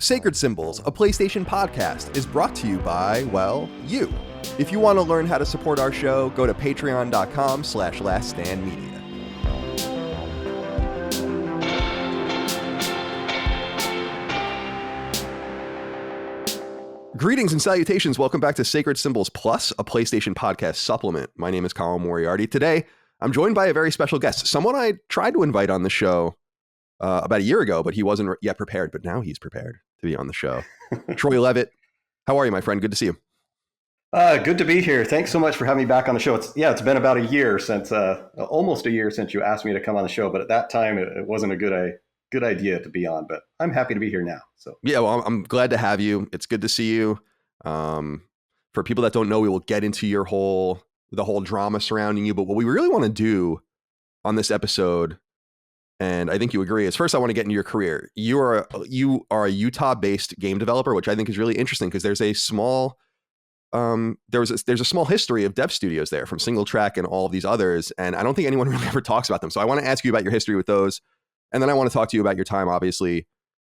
Sacred Symbols, a PlayStation podcast, is brought to you by, well, you. If you want to learn how to support our show, go to patreon.com/laststandmedia. Greetings and salutations. Welcome back to Sacred Symbols Plus, a PlayStation podcast supplement. My name is Colin Moriarty. Today, I'm joined by a very special guest, someone I tried to invite on the show about a year ago, but he wasn't yet prepared. But now he's prepared to be on the show. Troy Levitt, how are you, my friend? Good to see you. Good to be here. Thanks so much for having me back on the show. It's been about a year since, almost a year since you asked me to come on the show. But at that time, it wasn't a good idea to be on. But I'm happy to be here now. So yeah, well, I'm glad to have you. It's good to see you. For people that don't know, we will get into the whole drama surrounding you. But what we really want to do on this episode, and I think you agree, is first I want to get into your career. You are a Utah-based game developer, which I think is really interesting because there's a small there's a small history of dev studios there, from Single Track and all of these others, and I don't think anyone really ever talks about them. So I want to ask you about your history with those, and then I want to talk to you about your time, obviously,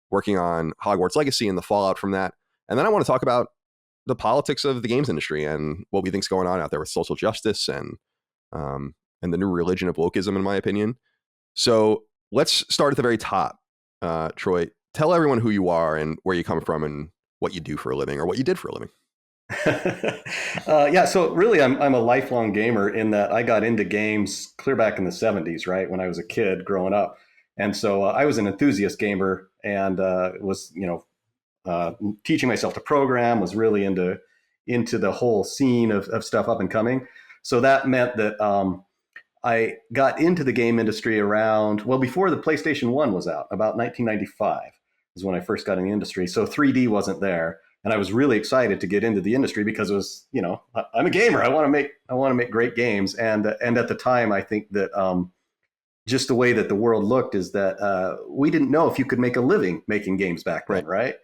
working on Hogwarts Legacy and the fallout from that, and then I want to talk about the politics of the games industry and what we think's going on out there with social justice and the new religion of wokeism, in my opinion. So let's start at the very top. Troy, tell everyone who you are and where you come from and what you do for a living, or what you did for a living. So really, I'm a lifelong gamer in that I got into games clear back in the 70s, right, when I was a kid growing up. And so I was an enthusiast gamer and was, teaching myself to program, was really into the whole scene of stuff up and coming. So that meant that I got into the game industry before the PlayStation 1 was out, about 1995 is when I first got in the industry. So 3D wasn't there. And I was really excited to get into the industry because it was, I'm a gamer. I want to make great games. And at the time, I think that just the way that the world looked is that we didn't know if you could make a living making games back then, right?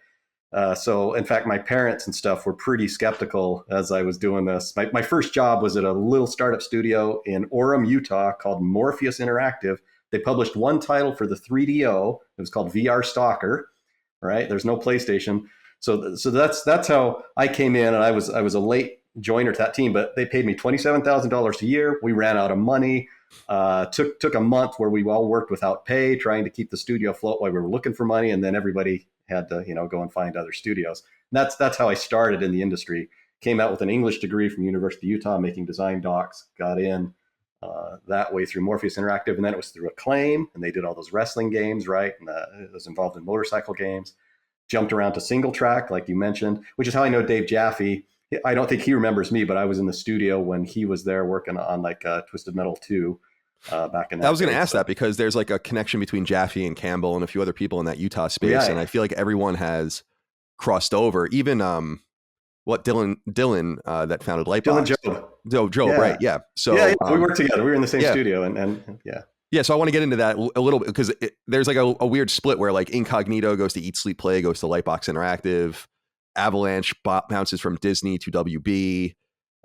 So in fact, my parents and stuff were pretty skeptical as I was doing this. My first job was at a little startup studio in Orem, Utah called Morpheus Interactive. They published one title for the 3DO. It was called VR Stalker, right? There's no PlayStation. So that's how I came in, and I was a late joiner to that team, but they paid me $27,000 a year. We ran out of money. Took a month where we all worked without pay, trying to keep the studio afloat while we were looking for money, and then everybody had to go and find other studios. And that's how I started in the industry. Came out with an English degree from University of Utah, making design docs. Got in that way through Morpheus Interactive, and then it was through Acclaim, and they did all those wrestling games, right? And it was involved in motorcycle games. Jumped around to Single Track, like you mentioned, which is how I know Dave Jaffe. I don't think he remembers me, but I was in the studio when he was there working on Twisted Metal 2 back in that. I was going to ask that because there's like a connection between Jaffe and Campbell and a few other people in that Utah space. Yeah. And I feel like everyone has crossed over. Even Dylan that founded Lightbox. Dylan Joe, right. Yeah. So we worked together. We were in the same studio and yeah. Yeah, so I want to get into that a little bit because there's like a weird split where like Incognito goes to Eat, Sleep, Play, goes to Lightbox Interactive, Avalanche bounces from Disney to WB,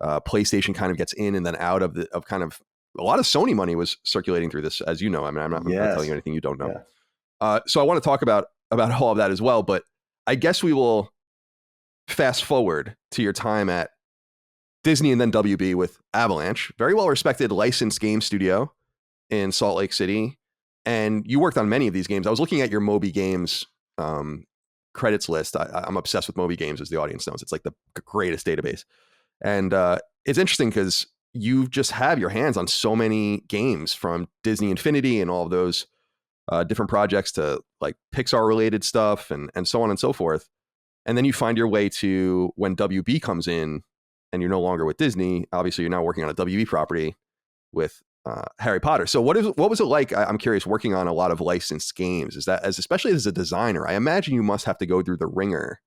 PlayStation kind of gets in and then out of kind of a lot of Sony money was circulating through this, as you know. I mean, I'm not telling you anything you don't know. Yeah. So I want to talk about all of that as well, but I guess we will fast forward to your time at Disney and then WB with Avalanche, very well respected licensed game studio in Salt Lake City, and you worked on many of these games. I was looking at your Moby Games credits list. I'm obsessed with Moby Games, as the audience knows. It's like the greatest database, and it's interesting because you just have your hands on so many games, from Disney Infinity and all of those different projects to like Pixar related stuff and so on and so forth. And then you find your way to when WB comes in, and you're no longer with Disney. Obviously, you're now working on a WB property with Harry Potter. So what was it like? I'm curious, working on a lot of licensed games. Is that, especially as a designer, I imagine you must have to go through the ringer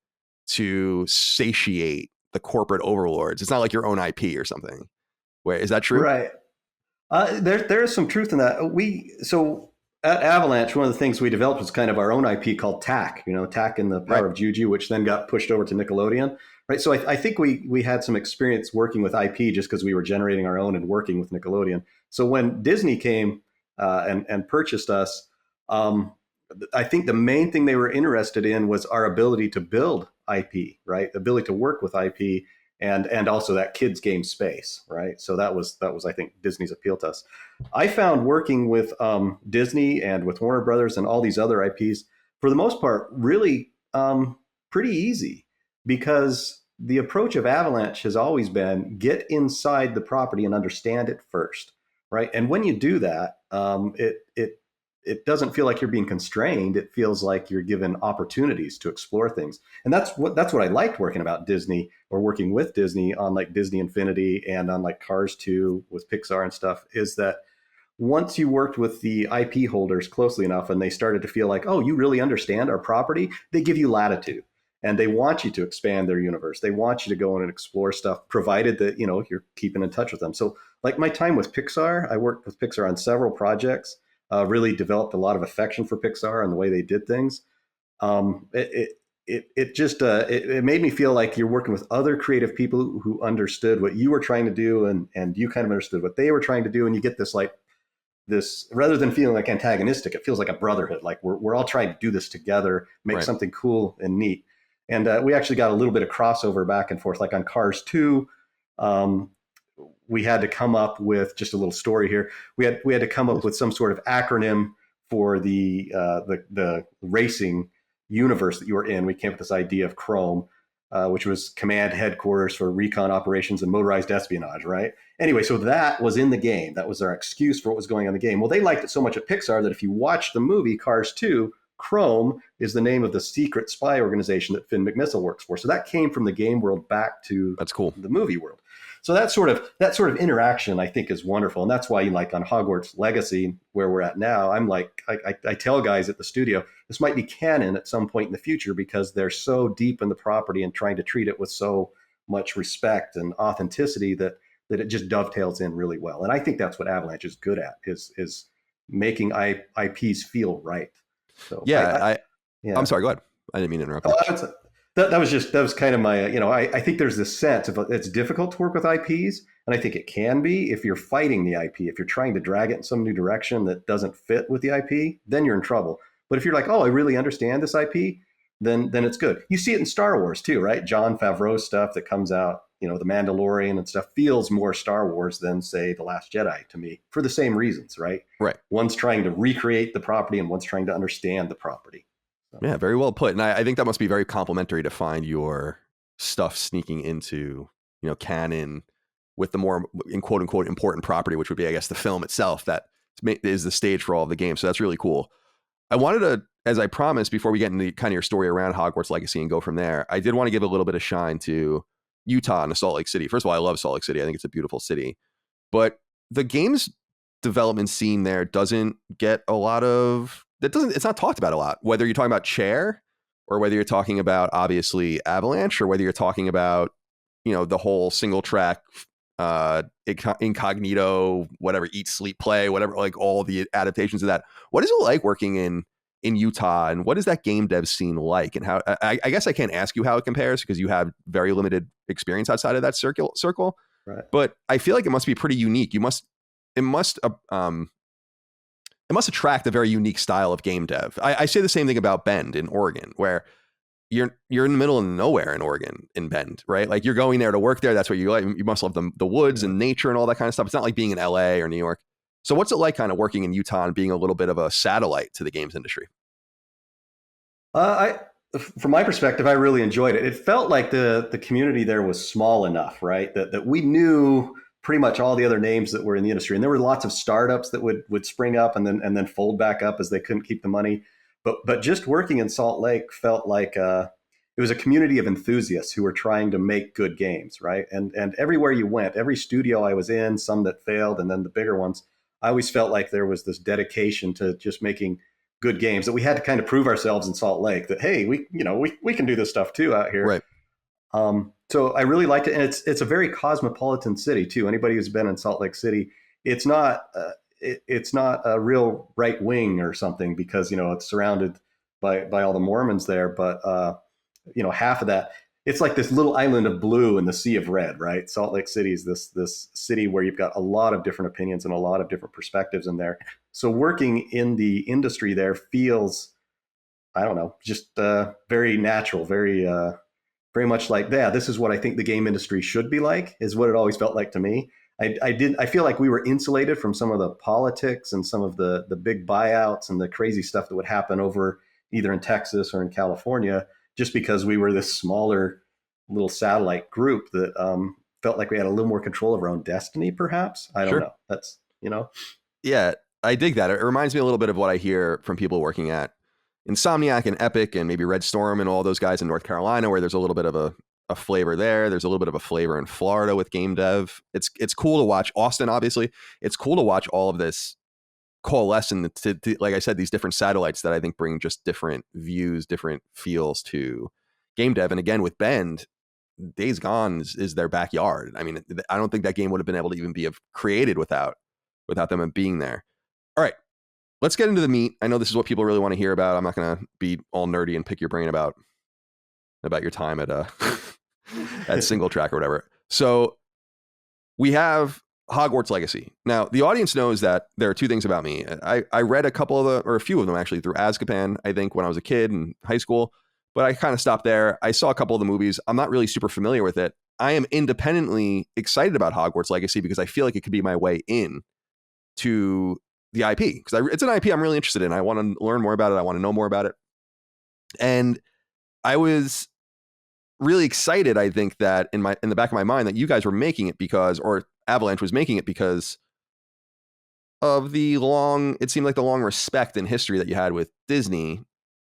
to satiate the corporate overlords. It's not like your own IP or something. Wait, is that true? Right. There is some truth in that. So at Avalanche, one of the things we developed was kind of our own IP called TAC. TAC and the Power of Juju, which then got pushed over to Nickelodeon. Right. So I think we had some experience working with IP just because we were generating our own and working with Nickelodeon. So when Disney came and purchased us, I think the main thing they were interested in was our ability to build IP, right? The ability to work with IP and also that kids game space, right? So that was I think Disney's appeal to us. I found working with Disney and with Warner Brothers and all these other IPs for the most part really pretty easy because the approach of Avalanche has always been get inside the property and understand it first, right? And when you do that, it doesn't feel like you're being constrained. It feels like you're given opportunities to explore things. And that's what I liked working about Disney or working with Disney on like Disney Infinity and on like Cars 2 with Pixar and stuff is that once you worked with the IP holders closely enough and they started to feel like, oh, you really understand our property, they give you latitude and they want you to expand their universe. They want you to go in and explore stuff, provided that, you're keeping in touch with them. So like my time with Pixar, I worked with Pixar on several projects, really developed a lot of affection for Pixar and the way they did things. It made me feel like you're working with other creative people who understood what you were trying to do and you kind of understood what they were trying to do. And you get this like, this rather than feeling like antagonistic, it feels like a brotherhood. Like we're all trying to do this together, make Right. something cool and neat. And we actually got a little bit of crossover back and forth, like on Cars 2. We had to come up with just a little story here. We had to come up with some sort of acronym for the racing universe that you were in. We came up with this idea of Chrome, which was Command Headquarters for Recon Operations and Motorized Espionage, right? Anyway, so that was in the game. That was our excuse for what was going on in the game. Well, they liked it so much at Pixar that if you watch the movie Cars 2, Chrome is the name of the secret spy organization that Finn McMissile works for. So that came from the game world back to That's cool. the movie world. So that sort of interaction, I think, is wonderful, and that's why, like on Hogwarts Legacy, where we're at now, I'm like, I tell guys at the studio, this might be canon at some point in the future because they're so deep in the property and trying to treat it with so much respect and authenticity that it just dovetails in really well. And I think that's what Avalanche is good at is making IPs feel right. So Yeah, yeah. I'm sorry. Go ahead. I didn't mean to interrupt Oh, you. that was kind of my, I think there's this sense of it's difficult to work with IPs. And I think it can be if you're fighting the IP, if you're trying to drag it in some new direction that doesn't fit with the IP, then you're in trouble. But if you're like, oh, I really understand this IP, then it's good. You see it in Star Wars too, right? Jon Favreau stuff that comes out, The Mandalorian and stuff feels more Star Wars than, say, The Last Jedi to me for the same reasons, right? Right. One's trying to recreate the property and one's trying to understand the property. So. Yeah, very well put. And I think that must be very complimentary to find your stuff sneaking into, canon with the more, in quote unquote, important property, which would be, I guess, the film itself that is the stage for all of the games. So that's really cool. I wanted to, as I promised, before we get into kind of your story around Hogwarts Legacy and go from there, I did want to give a little bit of shine to Utah and Salt Lake City. First of all, I love Salt Lake City. I think it's a beautiful city. But the games development scene there doesn't get a lot of, it's not talked about a lot, whether you're talking about Chair or whether you're talking about obviously Avalanche or whether you're talking about, the whole single track, incognito, whatever, eat, sleep, play, whatever, like all the adaptations of that. What is it like working in Utah, and what is that game dev scene like? And how, I guess I can't ask you how it compares because you have very limited experience outside of that circle. Right. But I feel like it must be pretty unique. It must attract a very unique style of game dev. I say the same thing about Bend in Oregon, where you're in the middle of nowhere in Oregon in Bend, right? Like you're going there to work there. That's what you like. You must love the woods and nature and all that kind of stuff. It's not like being in LA or New York. So what's it like kind of working in Utah and being a little bit of a satellite to the games industry? From my perspective, I really enjoyed it. It felt like the community there was small enough, right? That we knew pretty much all the other names that were in the industry, and there were lots of startups that would spring up and then fold back up as they couldn't keep the money. But just working in Salt Lake felt like it was a community of enthusiasts who were trying to make good games, right? And everywhere you went, every studio I was in, some that failed, and then the bigger ones, I always felt like there was this dedication to just making good games that we had to kind of prove ourselves in Salt Lake that, hey, we can do this stuff too out here. Right. So I really liked it, and it's a very cosmopolitan city too. Anybody who's been in Salt Lake City, it's not a real right wing or something because it's surrounded by all the Mormons there, but half of that, it's like this little island of blue in the sea of red, right? Salt Lake City is this city where you've got a lot of different opinions and a lot of different perspectives in there. So working in the industry there feels I don't know, just very natural, very much like, yeah, this is what I think the game industry should be like, is what it always felt like to me. I feel like we were insulated from some of the politics and some of the big buyouts and the crazy stuff that would happen over either in Texas or in California, just because we were this smaller little satellite group that felt like we had a little more control of our own destiny, perhaps. I don't Sure. know. That's, you know. Yeah, I dig that. It reminds me a little bit of what I hear from people working at Insomniac and Epic and maybe Red Storm and all those guys in North Carolina, where there's a little bit of a flavor there. There's a little bit of a flavor in Florida with game dev. It's cool to watch. Austin, obviously. It's cool to watch all of this coalesce to, like I said, these different satellites that I think bring just different views, different feels to game dev. And again, with Bend, Days Gone is their backyard. I mean, I don't think that game would have been able to even be created without them being there. All right, let's get into the meat. I know this is what people really want to hear about. I'm not going to be all nerdy and pick your brain about your time at at Single Track or whatever. So we have Hogwarts Legacy. Now, the audience knows that there are two things about me. I read a few of them actually through Azkaban, I think, when I was a kid in high school, but I kind of stopped there. I saw a couple of the movies. I'm not really super familiar with it. I am independently excited about Hogwarts Legacy because I feel like it could be my way in to the IP, because it's an IP I'm really interested in. I want to learn more about it. I want to know more about it. And I was really excited, I think, that in the back of my mind that you guys were making it or Avalanche was making it because of it seemed like the long respect and history that you had with Disney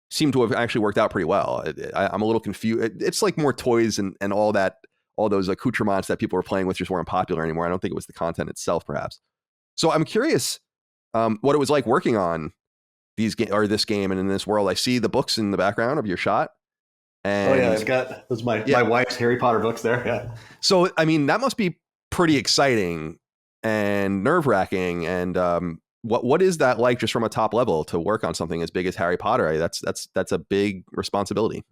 seemed to have actually worked out pretty well. I'm a little confused. It's like more toys and all that, all those accoutrements that people were playing with just weren't popular anymore. I don't think it was the content itself, perhaps. So I'm curious what it was like working on this game and in this world. I see the books in the background of your shot. And, oh yeah, I've got those my wife's Harry Potter books there. Yeah. So I mean, that must be pretty exciting and nerve-wracking. And what is that like, just from a top level, to work on something as big as Harry Potter? That's a big responsibility.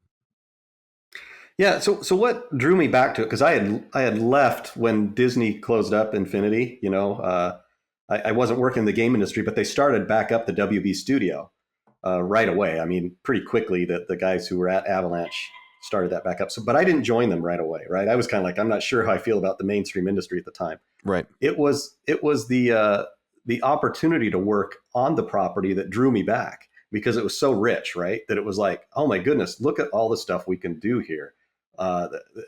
Yeah. So what drew me back to it? Because I had left when Disney closed up Infinity. You know, I wasn't working in the game industry, but they started back up the WB studio right away. I mean, pretty quickly that the guys who were at Avalanche started that back up. So, but I didn't join them right away, right? I was kind of like, I'm not sure how I feel about the mainstream industry at the time. Right. It was the opportunity to work on the property that drew me back, because it was so rich, right? That it was like, oh my goodness, look at all the stuff we can do here.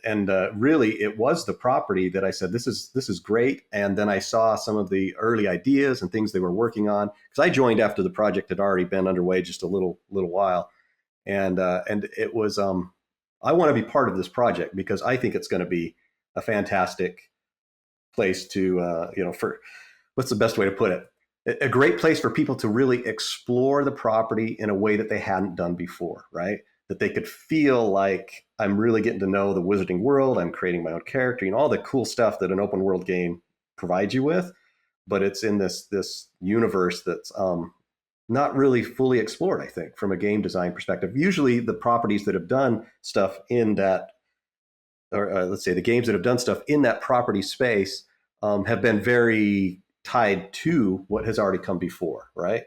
And really, it was the property that I said, this is great. And then I saw some of the early ideas and things they were working on, because I joined after the project had already been underway just a little while, and it was I want to be part of this project because I think it's going to be a fantastic place to for, what's the best way to put it? A great place for people to really explore the property in a way that they hadn't done before, right? That they could feel like, I'm really getting to know the wizarding world. I'm creating my own character, all the cool stuff that an open world game provides you with. But it's in this universe that's not really fully explored, I think, from a game design perspective. Usually the properties that have done stuff in that, or let's say the games that have done stuff in that property space have been very tied to what has already come before, right?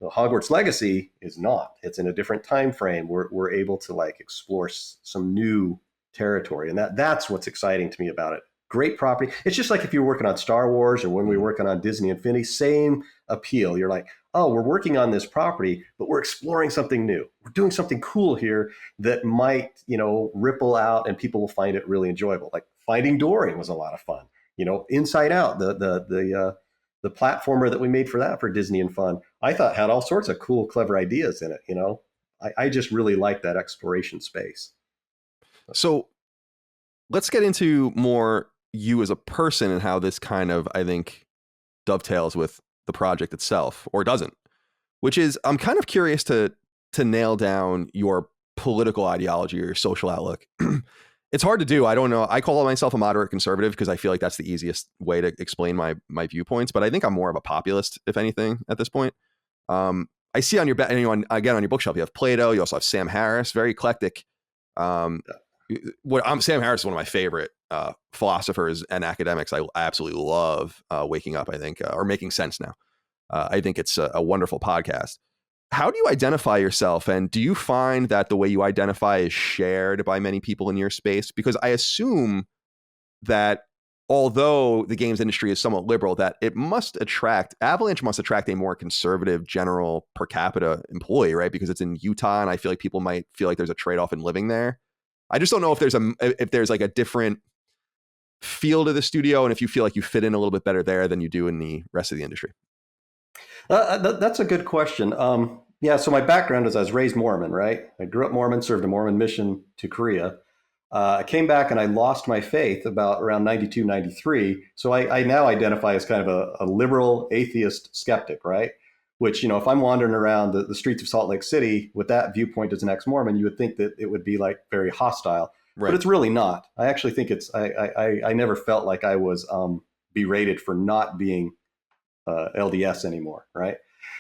The Hogwarts Legacy is not. It's in a different time frame. We're able to explore some new territory, and that's what's exciting to me about it. Great property. It's just like if you're working on Star Wars or when we were working on Disney Infinity, same appeal. You're like, oh, we're working on this property, but we're exploring something new. We're doing something cool here that might, ripple out and people will find it really enjoyable. Like Finding Dory was a lot of fun. Inside Out, the platformer that we made for Disney and Fun, I thought had all sorts of cool, clever ideas in it. I just really like that exploration space. So let's get into more you as a person and how this kind of, I think, dovetails with the project itself, or doesn't, which is, I'm kind of curious to nail down your political ideology or your social outlook. It's hard to do. I don't know. I call myself a moderate conservative because I feel like that's the easiest way to explain my viewpoints. But I think I'm more of a populist, if anything, at this point. I see on your on your bookshelf, you have Plato. You also have Sam Harris, very eclectic. Sam Harris is one of my favorite philosophers and academics. I absolutely love Waking Up, I think, or Making Sense Now. I think it's a wonderful podcast. how do you identify yourself? And do you find that the way you identify is shared by many people in your space? Because I assume that although the games industry is somewhat liberal, that Avalanche must attract a more conservative general per capita employee, right? Because it's in Utah, and I feel like people might feel like there's a trade-off in living there. I just don't know if there's like a different feel to the studio, and if you feel like you fit in a little bit better there than you do in the rest of the industry. That's a good question. Yeah, so my background is I was raised Mormon, right? I grew up Mormon, served a Mormon mission to Korea. I came back and I lost my faith about around 92, 93. So I now identify as kind of a liberal atheist skeptic, right? Which, if I'm wandering around the streets of Salt Lake City with that viewpoint as an ex-Mormon, you would think that it would be like very hostile. Right. But it's really not. I actually think I never felt like I was berated for not being LDS anymore, right?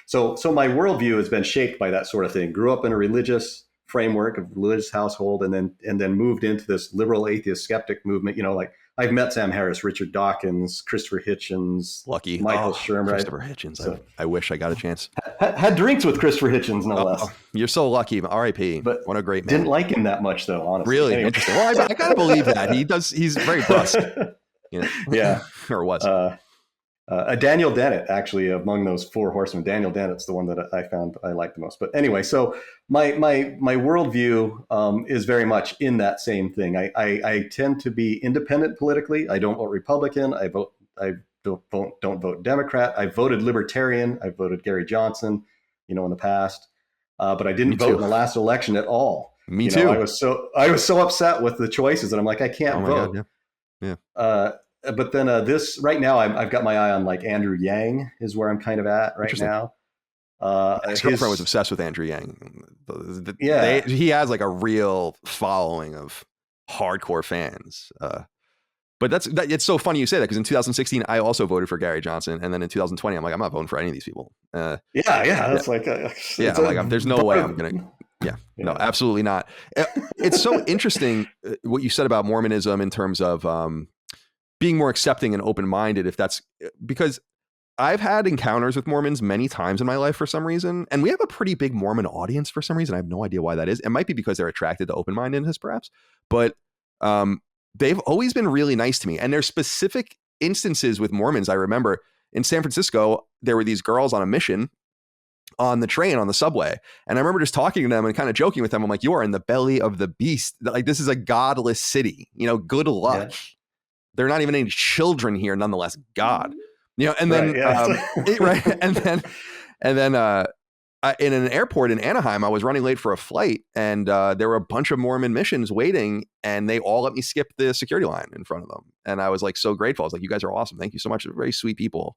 So my worldview has been shaped by that sort of thing. Grew up in a religious framework of religious household, and then moved into this liberal atheist skeptic movement. Like I've met Sam Harris, Richard Dawkins, Christopher Hitchens, Lucky Michael Sherm. Christopher Hitchens. So, I wish I got a chance. Had drinks with Christopher Hitchens, no less. You're so lucky. R.I.P. But what a great man. Didn't like him that much, though. Honestly, really interesting. Well, I gotta believe that he does. He's very brusque. Yeah, or was. Daniel Dennett, actually, among those four horsemen, Daniel Dennett's the one that I found I liked the most. But anyway, so my worldview is very much in that same thing. I tend to be independent politically. I don't vote Republican. I don't vote Democrat. I voted Libertarian. I voted Gary Johnson, in the past, but I didn't vote in the last election at all. Me too. I was so upset with the choices, and I'm like, I can't vote. God, yeah. But then this right now, I've got my eye on like Andrew Yang is where I'm kind of at right now. His girlfriend was obsessed with Andrew Yang. Yeah, he has like a real following of hardcore fans. But it's so funny you say that, because in 2016 I also voted for Gary Johnson, and then in 2020 I'm like, I'm not voting for any of these people. That's like I'm like, there's no way I'm gonna. Yeah, no, absolutely not. It's so interesting what you said about Mormonism in terms of being more accepting and open-minded. If that's because I've had encounters with Mormons many times in my life for some reason, and we have a pretty big Mormon audience for some reason. I have no idea why that is. It might be because they're attracted to open-mindedness, perhaps, but they've always been really nice to me. And there's specific instances with Mormons. I remember in San Francisco, there were these girls on a mission on the train, on the subway. And I remember just talking to them and kind of joking with them. I'm like, you are in the belly of the beast. Like, this is a godless city, good luck. Yeah. They're not even any children here, nonetheless, God, and then, right. And then in an airport in Anaheim, I was running late for a flight, and there were a bunch of Mormon missions waiting, and they all let me skip the security line in front of them. And I was like, so grateful. I was like, you guys are awesome. Thank you so much. They're very sweet people.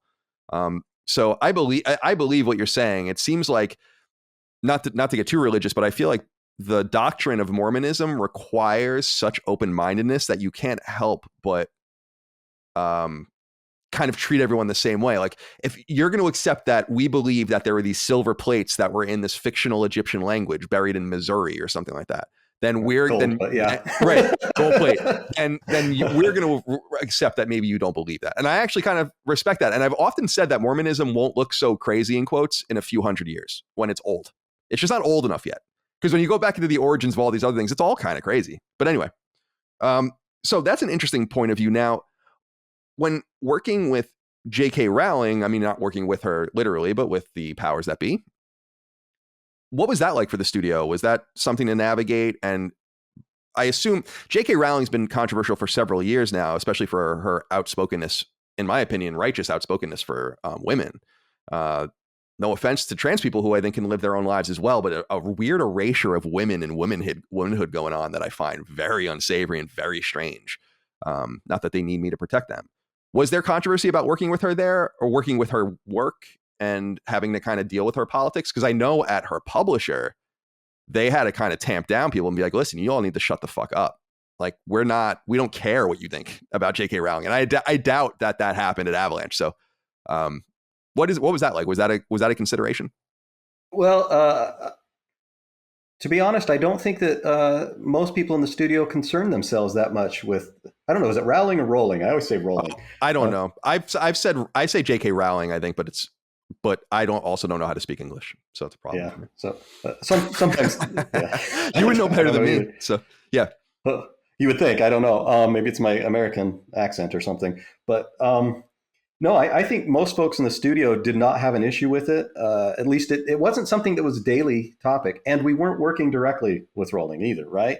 So I believe what you're saying. It seems like, not to get too religious, but I feel like the doctrine of Mormonism requires such open-mindedness that you can't help but kind of treat everyone the same way. Like, if you're going to accept that we believe that there were these silver plates that were in this fictional Egyptian language buried in Missouri or something like that, then we're gold, right, gold plate, and then we're going to accept that maybe you don't believe that. And I actually kind of respect that. And I've often said that Mormonism won't look so crazy, in quotes, in a few hundred years when it's old. It's just not old enough yet. Because when you go back into the origins of all these other things, it's all kind of crazy. But anyway, so that's an interesting point of view. Now, when working with JK Rowling, I mean, not working with her literally, but with the powers that be, what was that like for the studio? Was that something to navigate? And I assume JK Rowling's been controversial for several years now, especially for her outspokenness, in my opinion, righteous outspokenness for women. No offense to trans people who I think can live their own lives as well, but a weird erasure of women and womanhood going on that I find very unsavory and very strange. Not that they need me to protect them. Was there controversy about working with her there, or working with her work and having to kind of deal with her politics? Because I know at her publisher, they had to kind of tamp down people and be like, listen, you all need to shut the fuck up. Like, we don't care what you think about JK Rowling. And I doubt that happened at Avalanche. So what was that like? Was that a consideration? Well, to be honest, I don't think that most people in the studio concern themselves that much with, I don't know, is it Rowling or Rowling? I always say Rowling. I don't know. I say JK Rowling, I think, but it's but I don't know how to speak English, so it's a problem Yeah. for me. So sometimes, yeah, You would know I better don't than know me, either. so yeah. You would think, I don't know. Maybe it's my American accent or something, but no, I think most folks in the studio did not have an issue with it. At least it wasn't something that was a daily topic, and we weren't working directly with Rowling either, right?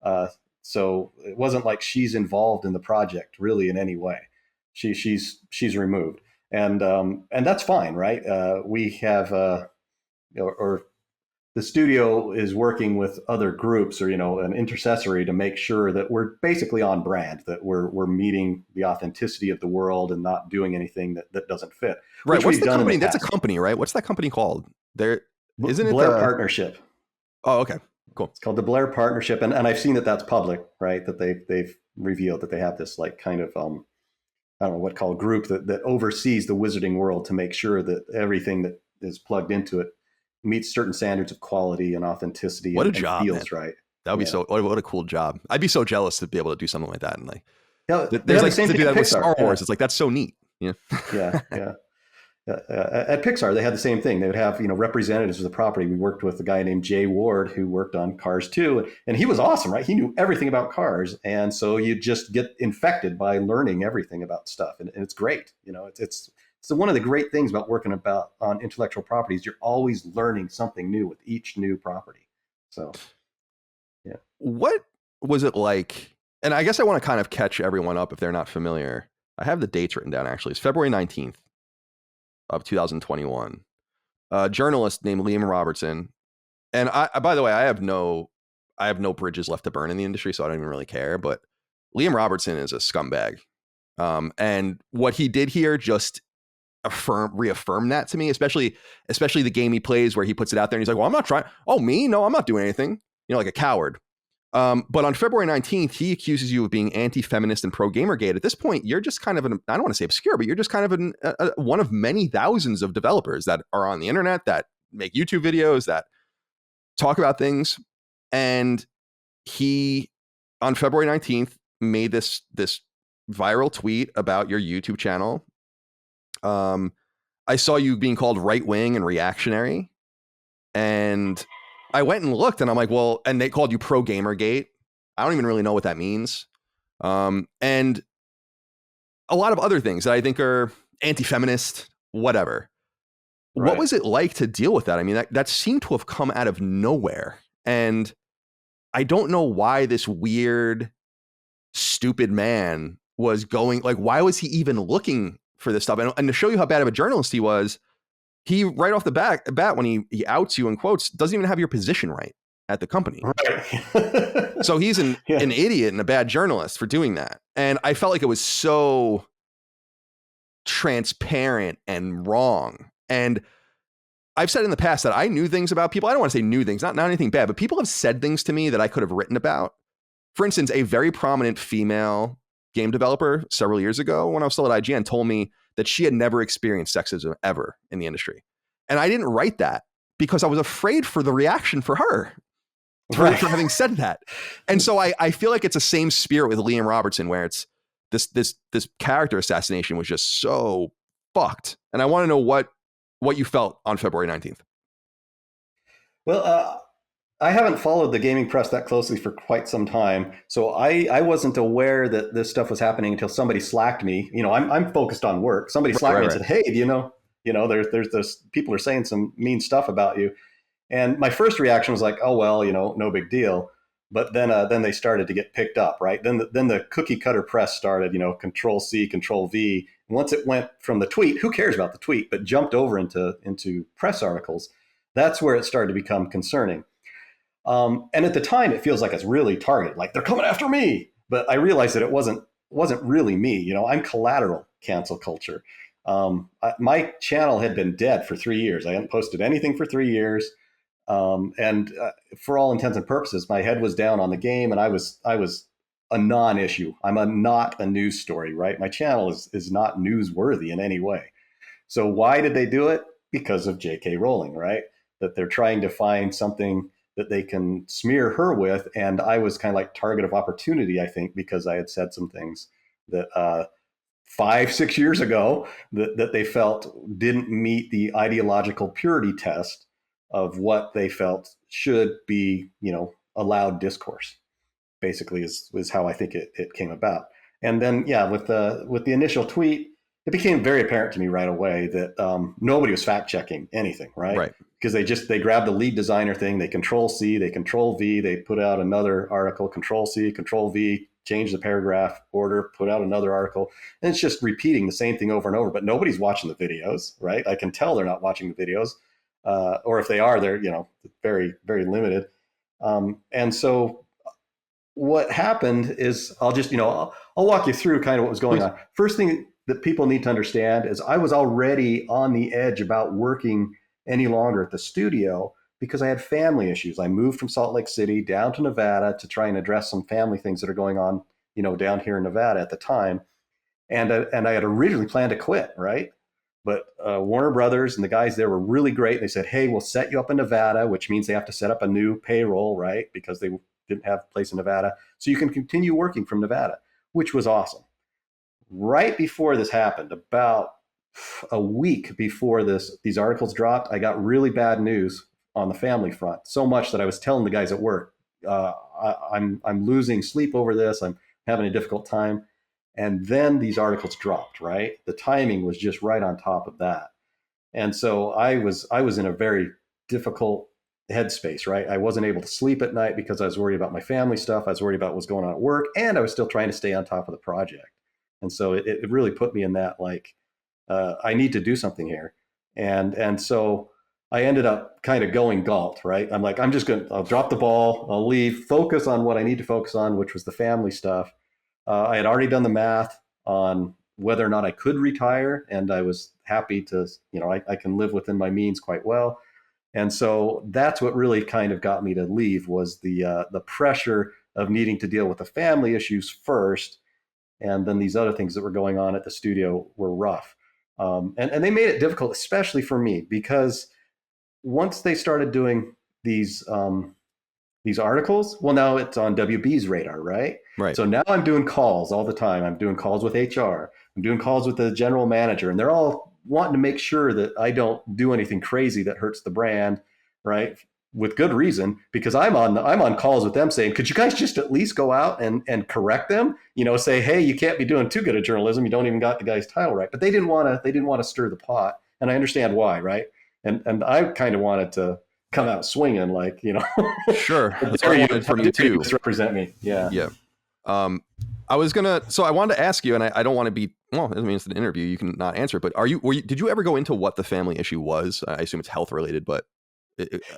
Uh, so it wasn't like she's involved in the project really in any way. She's removed, and that's fine, right? We have or the studio is working with other groups or an intercessory to make sure that we're basically on brand, that we're meeting the authenticity of the world and not doing anything that doesn't fit, Right. which What's we've the done in the company? That's a past. company, right? What's that company called? There isn't it Blair the Partnership. Oh, okay. Cool. It's called the Blair Partnership, and I've seen that that's public, right? That they've revealed that they have this like kind of I don't know what called group that oversees the wizarding world to make sure that everything that is plugged into it meets certain standards of quality and authenticity What a and job, man. feels right. That would be Yeah. so what a cool job. I'd be so jealous to be able to do something like that. And like Yeah, they there's have the like same to thing do at that with Pixar. Star Yeah, Wars. It's like that's so neat. Yeah. yeah, yeah. At Pixar, they had the same thing. They would have representatives of the property. We worked with a guy named Jay Ward who worked on Cars 2, and he was awesome, right? He knew everything about cars, and so you just get infected by learning everything about stuff, and it's great. It's one of the great things about working on intellectual properties. You're always learning something new with each new property. So, yeah. What was it like? And I guess I want to kind of catch everyone up if they're not familiar. I have the dates written down actually. It's February 19th of 2021. A journalist named Liam Robertson. And by the way, I have no bridges left to burn in the industry, so I don't even really care. But Liam Robertson is a scumbag. And what he did here just reaffirm that to me, especially the game he plays where he puts it out there and he's like, well, I'm not trying. Oh, me? No, I'm not doing anything. Like a coward. But on February 19th, he accuses you of being anti-feminist and pro-Gamergate. At this point, you're just kind of I don't want to say obscure, but you're just kind of one of many thousands of developers that are on the internet that make YouTube videos that talk about things. And he, on February 19th, made this viral tweet about your YouTube channel. I saw you being called right-wing and reactionary. And I went and looked and I'm like, well, and they called you pro Gamergate. I don't even really know what that means. And a lot of other things that I think are anti-feminist, whatever. What Right. was it like to deal with that? I mean, that seemed to have come out of nowhere. And I don't know why this weird, stupid man was going, like, why was he even looking for this stuff? And to show you how bad of a journalist he was, he right off the bat when he outs you in quotes, doesn't even have your position right at the company. Right. So he's an idiot and a bad journalist for doing that. And I felt like it was so transparent and wrong. And I've said in the past that I knew things about people. I don't want to say new things, not anything bad, but people have said things to me that I could have written about. For instance, a very prominent female game developer several years ago when I was still at IGN told me that she had never experienced sexism ever in the industry. And I didn't write that because I was afraid for the reaction for her for having said that. And so I feel like it's the same spirit with Liam Robertson, where it's this character assassination was just so fucked. And I want to know what you felt on February 19th. Well, I haven't followed the gaming press that closely for quite some time, so I wasn't aware that this stuff was happening until somebody slacked me. I'm focused on work. Somebody slacked me and said, "Hey, do there's this people are saying some mean stuff about you," and my first reaction was like, "Oh well, no big deal." But then they started to get picked up, right? Then the cookie cutter press started, Control C, Control V. And once it went from the tweet, who cares about the tweet, but jumped over into press articles. That's where it started to become concerning. And at the time, it feels like it's really targeted, like they're coming after me. But I realized that it wasn't really me. I'm collateral cancel culture. My channel had been dead for 3 years. I hadn't posted anything for 3 years, and for all intents and purposes, my head was down on the game, and I was a non-issue. I'm not a news story, right? My channel is not newsworthy in any way. So why did they do it? Because of JK Rowling, right? That they're trying to find something that they can smear her with. And I was kind of like target of opportunity, I think, because I had said some things that 5, 6 years ago that they felt didn't meet the ideological purity test of what they felt should be, allowed discourse. Basically, is how I think it came about. And then, yeah, with the initial tweet, it became very apparent to me right away that nobody was fact checking anything, right? Right. Because they grabbed the lead designer thing, they Control C, they Control V, they put out another article, Control C, Control V, change the paragraph order, put out another article, and it's just repeating the same thing over and over. But nobody's watching the videos, right? I can tell they're not watching the videos, or if they are, they're very very limited. And so what happened is I'll walk you through kind of what was going Please. on. First thing that people need to understand is I was already on the edge about working any longer at the studio because I had family issues. I moved from Salt Lake City down to Nevada to try and address some family things that are going on, down here in Nevada at the time. And I had originally planned to quit, right? But Warner Brothers and the guys there were really great. They said, "Hey, we'll set you up in Nevada," which means they have to set up a new payroll, right? Because they didn't have a place in Nevada. So you can continue working from Nevada, which was awesome. Right before this happened, about a week before these articles dropped, I got really bad news on the family front. So much that I was telling the guys at work, I'm losing sleep over this. I'm having a difficult time. And then these articles dropped. Right, the timing was just right on top of that. And so I was in a very difficult headspace, right? I wasn't able to sleep at night because I was worried about my family stuff. I was worried about what was going on at work, and I was still trying to stay on top of the project. And so it really put me in that, like, I need to do something here. And so I ended up kind of going galt, right? I'm like, I'll drop the ball, I'll leave, focus on what I need to focus on, which was the family stuff. I had already done the math on whether or not I could retire, and I was happy to, I can live within my means quite well. And so that's what really kind of got me to leave, was the pressure of needing to deal with the family issues first, and then these other things that were going on at the studio were rough. And they made it difficult, especially for me, because once they started doing these articles, well, now it's on WB's radar, right? Right. So now I'm doing calls all the time. I'm doing calls with HR. I'm doing calls with the general manager, and they're all wanting to make sure that I don't do anything crazy that hurts the brand, right? With good reason, because I'm on calls with them saying, could you guys just at least go out and correct them? Say, hey, you can't be doing too good at journalism. You don't even got the guy's title right. But they didn't want to stir the pot, and I understand why, right? And I kind of wanted to come out swinging, like, Sure. That's what I wanted from you too. Misrepresent me. Yeah. Yeah. I wanted to ask you, and I don't want to be, well, I mean, it's an interview, you can not answer, but did you ever go into what the family issue was? I assume it's health related, but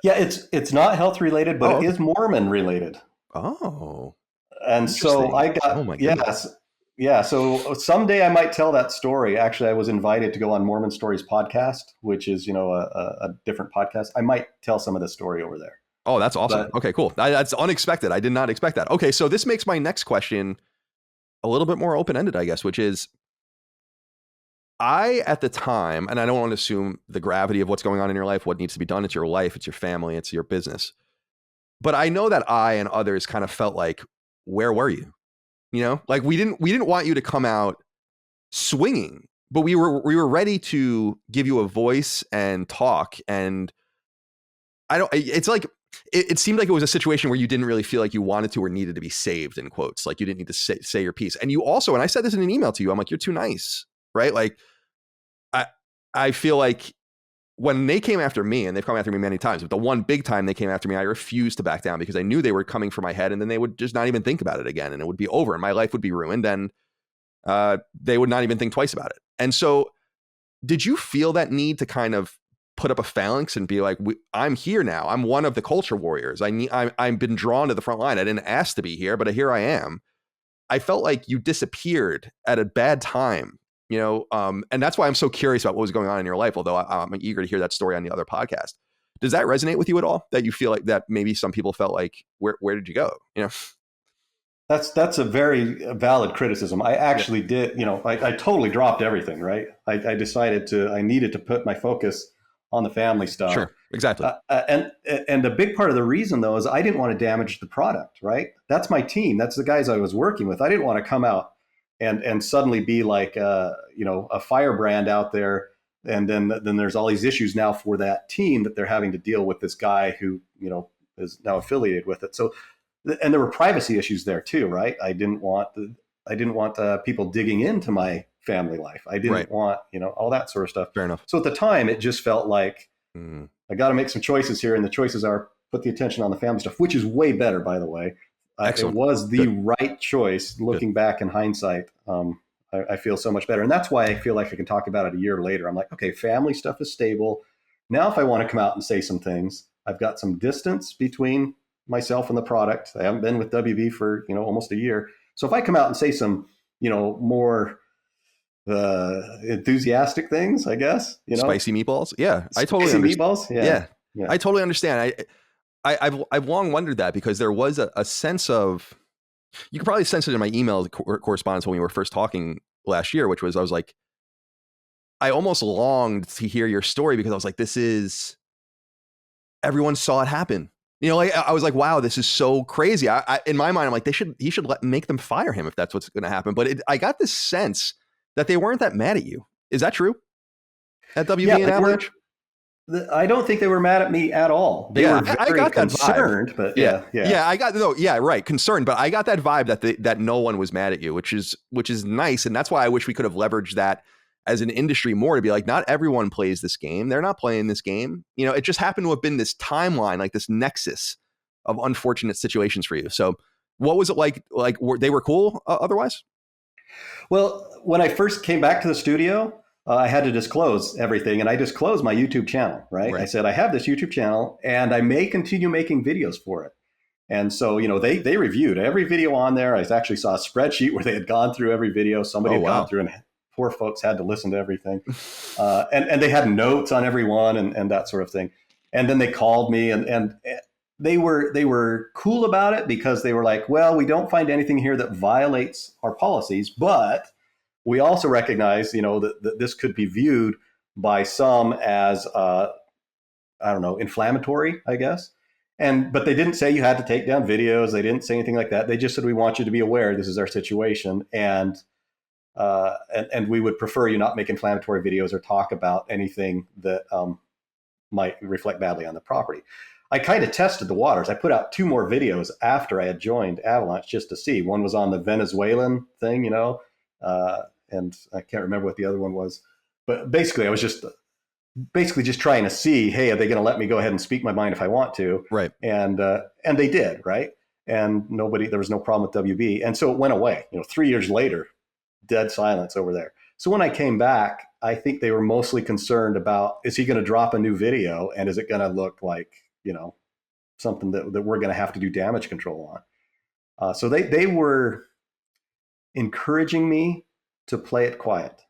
yeah, it's not health related, but okay. It is Mormon related. Oh. And so I got, oh my goodness. yes. Yeah. So someday I might tell that story. Actually, I was invited to go on Mormon Stories podcast, which is, a different podcast. I might tell some of the story over there. Oh, that's awesome. Okay, cool. That's unexpected. I did not expect that. Okay, so this makes my next question a little bit more open-ended, I guess, which is, at the time, and I don't want to assume the gravity of what's going on in your life, what needs to be done. It's your life, it's your family, it's your business. But I know that I and others kind of felt like, where were you? Like we didn't want you to come out swinging, but we were ready to give you a voice and talk. And it's like, it seemed like it was a situation where you didn't really feel like you wanted to or needed to be saved, in quotes. Like you didn't need to say your piece. And you also, and I said this in an email to you, I'm like, you're too nice, right? Like I feel like when they came after me, and they've come after me many times, but the one big time they came after me, I refused to back down because I knew they were coming for my head, and then they would just not even think about it again, and it would be over, and my life would be ruined, and they would not even think twice about it. And so did you feel that need to kind of put up a phalanx and be like, I'm here now. I'm one of the culture warriors. I've been drawn to the front line. I didn't ask to be here, but here I am. I felt like you disappeared at a bad time, and that's why I'm so curious about what was going on in your life, although I'm eager to hear that story on the other podcast. Does that resonate with you at all? That you feel like that maybe some people felt like, where did you go? That's a very valid criticism. I actually did, I totally dropped everything, right? I decided I needed to put my focus on the family stuff. Sure, exactly. And a big part of the reason, though, is I didn't want to damage the product, right? That's my team. That's the guys I was working with. I didn't want to come out and suddenly be like a firebrand out there, and then there's all these issues now for that team that they're having to deal with this guy who is now affiliated with it. So, and there were privacy issues there too, right? I didn't want people digging into my family life. I didn't want all that sort of stuff. Fair enough. So at the time, it just felt like I got to make some choices here, and the choices are put the attention on the family stuff, which is way better, by the way. It was the right choice. Looking back in hindsight, I feel so much better. And that's why I feel like I can talk about it a year later. I'm like, okay, family stuff is stable. Now, if I want to come out and say some things, I've got some distance between myself and the product. I haven't been with WB for, almost a year. So if I come out and say some, more enthusiastic things, I guess, spicy meatballs. Yeah, I totally understand. Meatballs. Yeah, I totally understand. I've long wondered that, because there was a sense of, you could probably sense it in my email correspondence when we were first talking last year, which was, I was like, I almost longed to hear your story, because I was like, everyone saw it happen. Like, I was like, wow, this is so crazy. I in my mind, I'm like, he should make them fire him if that's what's going to happen. But I got this sense that they weren't that mad at you. Is that true? At WB and Avalanche? I don't think they were mad at me at all. They were very concerned, but concerned. But I got that vibe that no one was mad at you, which is nice, and that's why I wish we could have leveraged that as an industry more, to be like, not everyone plays this game. They're not playing this game. It just happened to have been this timeline, like this nexus of unfortunate situations for you. So, what was it like? Like, they were cool otherwise? Well, when I first came back to the studio, I had to disclose everything, and I disclosed my YouTube channel, right? I said, I have this YouTube channel, and I may continue making videos for it. And so, they reviewed every video on there. I actually saw a spreadsheet where they had gone through every video. Somebody had gone through, and poor folks had to listen to everything. And they had notes on everyone and that sort of thing. And then they called me, and they were cool about it, because they were like, well, we don't find anything here that violates our policies, but we also recognize, that this could be viewed by some as, inflammatory, I guess. But they didn't say you had to take down videos. They didn't say anything like that. They just said, we want you to be aware this is our situation. And we would prefer you not make inflammatory videos or talk about anything that might reflect badly on the property. I kind of tested the waters. I put out 2 more videos after I had joined Avalanche, just to see. One was on the Venezuelan thing, and I can't remember what the other one was. But basically, I was just trying to see, hey, are they going to let me go ahead and speak my mind if I want to? Right. And they did, right? And there was no problem with WB. And so it went away. 3 years later, dead silence over there. So when I came back, I think they were mostly concerned about, is he going to drop a new video, and is it going to look like, something that we're going to have to do damage control on? So they were encouraging me to play it quiet,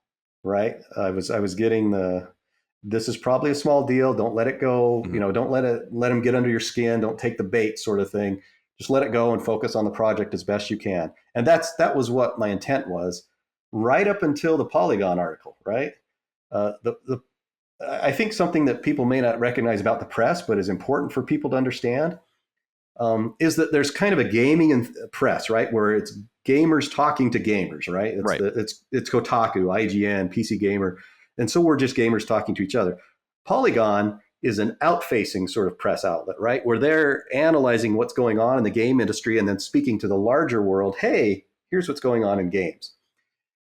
right? I was getting this is probably a small deal. Don't let it go. Mm-hmm. Don't let them get under your skin. Don't take the bait, sort of thing. Just let it go and focus on the project as best you can. And that was what my intent was, right up until the Polygon article, right? I think something that people may not recognize about the press, but is important for people to understand, is that there's kind of a gaming press, right, where it's gamers talking to gamers, right? It's Kotaku, IGN, PC Gamer, and so we're just gamers talking to each other. Polygon is an out-facing sort of press outlet, right, where they're analyzing what's going on in the game industry and then speaking to the larger world. Hey, here's what's going on in games.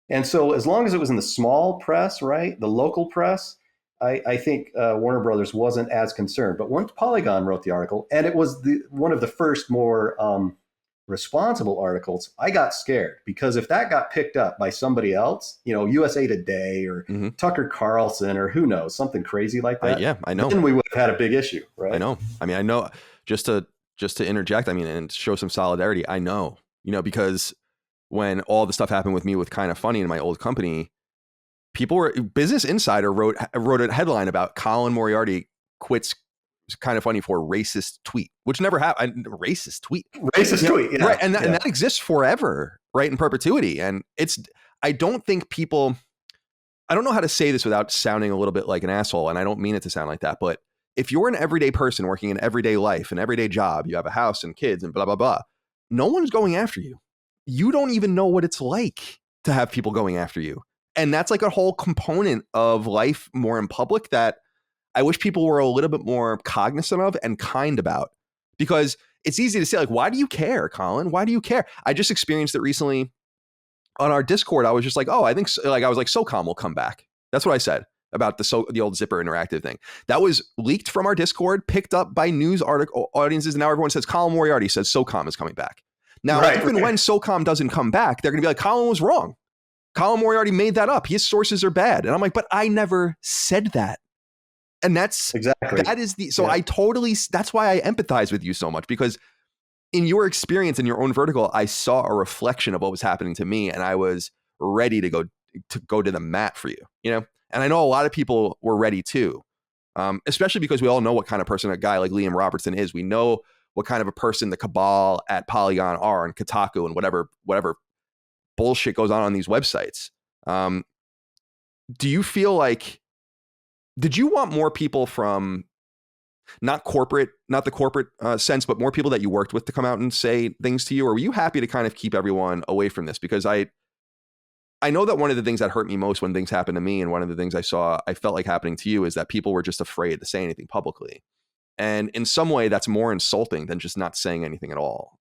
And so as long as it was in the small press, right, the local press, I think Warner Brothers wasn't as concerned. But once Polygon wrote the article, and it was one of the first more responsible articles, I got scared, because if that got picked up by somebody else, USA Today or Tucker Carlson or who knows, something crazy like that. I know. Then we would have had a big issue, right? I know. I know. Just to interject, and show some solidarity. I know, because when all the stuff happened with me with Kind of Funny in my old company, Business Insider wrote a headline about Colin Moriarty quits Kind of Funny for racist tweet, which never happened. Racist tweet, yeah. Right. And that exists forever, right, in perpetuity. And I don't know how to say this without sounding a little bit like an asshole, and I don't mean it to sound like that, but if you're an everyday person working in everyday life, an everyday job, you have a house and kids and blah, blah, blah, no one's going after you. You don't even know what it's like to have people going after you. And that's like a whole component of life more in public that I wish people were a little bit more cognizant of and kind about, because it's easy to say, like, why do you care, Colin? Why do you care? I just experienced it recently on our Discord. I was just like, oh, I think like I was like, SOCOM will come back. That's what I said about the old Zipper Interactive thing. That was leaked from our Discord, picked up by news article audiences, and now everyone says Colin Moriarty says SOCOM is coming back. Now, even when SOCOM doesn't come back, they're going to be like, Colin was wrong. Colin Moriarty made that up. His sources are bad. And I'm like, but I never said that. And that's exactly, that is the, so yeah. That's why I empathize with you so much, because in your experience in your own vertical, I saw a reflection of what was happening to me, and I was ready to go to the mat for you, you know? And I know a lot of people were ready too, especially because we all know what kind of person a guy like Liam Robertson is. We know what kind of a person the cabal at Polygon are, and Kotaku, and whatever bullshit goes on these websites. Do you feel like, did you want more people from not the corporate sense, but more people that you worked with to come out and say things to you? Or were you happy to kind of keep everyone away from this? Because I know that one of the things that hurt me most when things happened to me, and one of the things I felt like happening to you, is that people were just afraid to say anything publicly. And in some way that's more insulting than just not saying anything at all.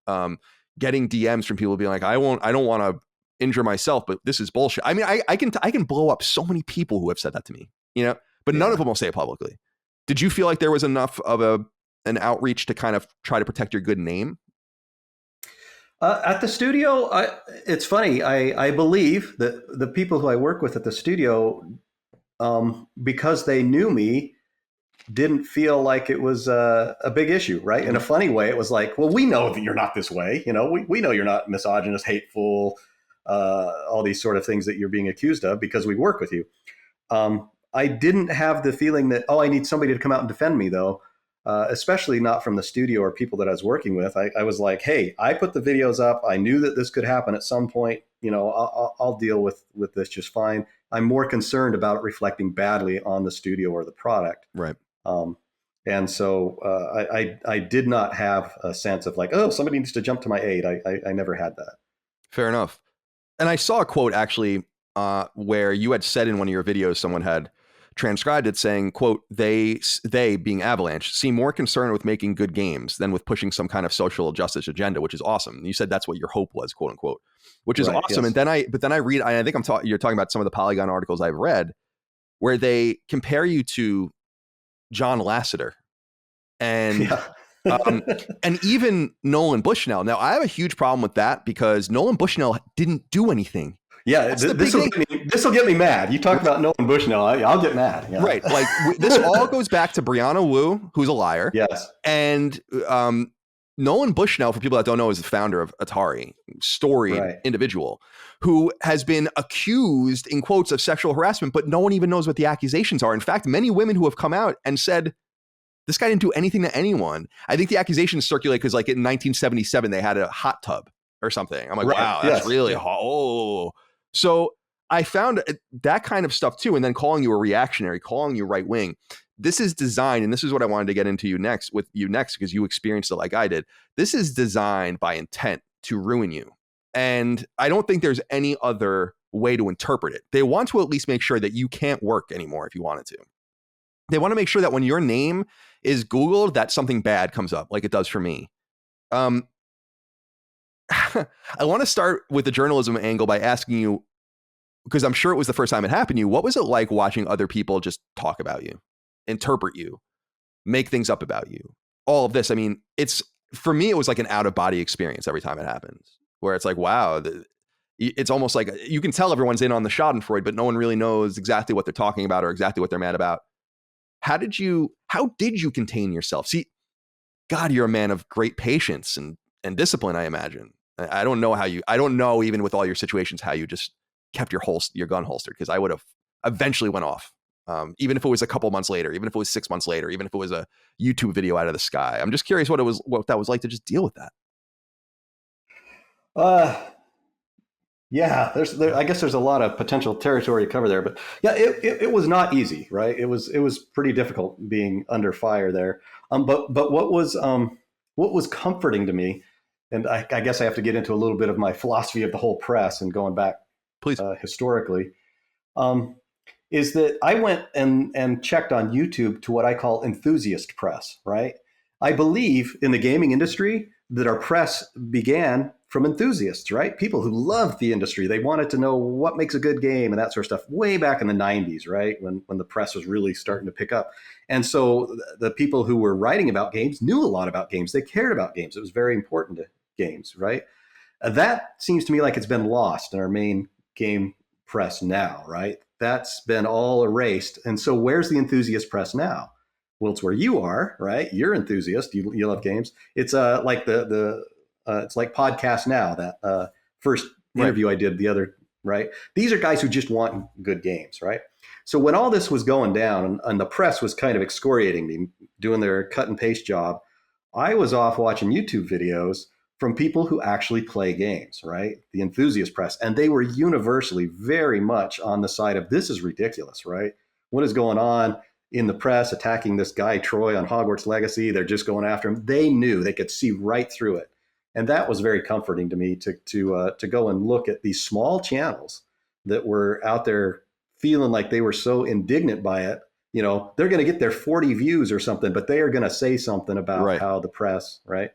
Getting DMs from people being like, I don't want to injure myself, but this is bullshit. I mean, I can blow up so many people who have said that to me, you know, but none of them will say it publicly. Did you feel like there was enough of an outreach to kind of try to protect your good name? At the studio, it's funny. I believe that the people who I work with at the studio, because they knew me, didn't feel like it was a big issue, right? Mm-hmm. In a funny way, it was like, well, we know that you're not this way. You know, we know you're not misogynist, hateful, all these sort of things that you're being accused of, because we work with you. I didn't have the feeling that, I need somebody to come out and defend me, though, especially not from the studio or people that I was working with. I was like, hey, I put the videos up. I knew that this could happen at some point. You know, I'll deal with this just fine. I'm more concerned about it reflecting badly on the studio or the product. Right. And so I did not have a sense of like, oh, somebody needs to jump to my aid. I never had that. Fair enough. And I saw a quote actually where you had said in one of your videos, someone had transcribed it saying, quote, they being Avalanche seem more concerned with making good games than with pushing some kind of social justice agenda, which is awesome. And you said that's what your hope was, quote unquote, which is awesome. Yes. And then I read, I think you're talking about some of the Polygon articles I've read where they compare you to John Lasseter and and even Nolan Bushnell. Now, I have a huge problem with that because Nolan Bushnell didn't do anything. Yeah, this will get me mad. You talk about Nolan Bushnell, I'll get mad. Yeah. Right. Like this all goes back to Brianna Wu, who's a liar. Yes. And Nolan Bushnell, for people that don't know, is the founder of Atari, storied individual who has been accused, in quotes, of sexual harassment, but no one even knows what the accusations are. In fact, many women who have come out and said, this guy didn't do anything to anyone. I think the accusations circulate because like in 1977, they had a hot tub or something. I'm like, wow, that's really hot. Oh. So I found that kind of stuff too. And then calling you a reactionary, calling you right wing. This is designed, and this is what I wanted to get into next because you experienced it like I did. This is designed by intent to ruin you. And I don't think there's any other way to interpret it. They want to at least make sure that you can't work anymore if you wanted to. They want to make sure that when your name is Googled, that something bad comes up like it does for me. I want to start with the journalism angle by asking you, because I'm sure it was the first time it happened to you, what was it like watching other people just talk about you, interpret you, make things up about you? All of this. I mean, for me, it was like an out-of-body experience every time it happens, where it's like, wow, it's almost like you can tell everyone's in on the Schadenfreude, but no one really knows exactly what they're talking about or exactly what they're mad about. How did you contain yourself? See, God, you're a man of great patience and discipline, I imagine. I don't know even with all your situations, how you just kept your gun holstered, because I would have eventually went off. Even if it was a couple months later, even if it was 6 months later, even if it was a YouTube video out of the sky. I'm just curious what that was like to just deal with that. Yeah, I guess there's a lot of potential territory to cover there, but yeah, it was not easy, right? It was pretty difficult being under fire there. But what was comforting to me, and I guess I have to get into a little bit of my philosophy of the whole press and going back Please. historically, um, is that I went and checked on YouTube to what I call enthusiast press, right? I believe in the gaming industry that our press began from enthusiasts, right? People who loved the industry. They wanted to know what makes a good game and that sort of stuff way back in the 90s, right? When the press was really starting to pick up. And so the people who were writing about games knew a lot about games. They cared about games. It was very important to games, right? That seems to me like it's been lost in our main game press now, right? That's been all erased. And so where's the enthusiast press now? Well, it's where you are, right? You're enthusiast. You love games. It's like it's like podcast now. That first interview I did the other, right? These are guys who just want good games, right? So when all this was going down and the press was kind of excoriating me, doing their cut and paste job, I was off watching YouTube videos from people who actually play games, right? The enthusiast press. And they were universally very much on the side of this is ridiculous, right? What is going on in the press attacking this guy, Troy, on Hogwarts Legacy? They're just going after him. They knew, they could see right through it. And that was very comforting to me to go and look at these small channels that were out there feeling like they were so indignant by it. You know, they're going to get their 40 views or something, but they are going to say something about how the press, right?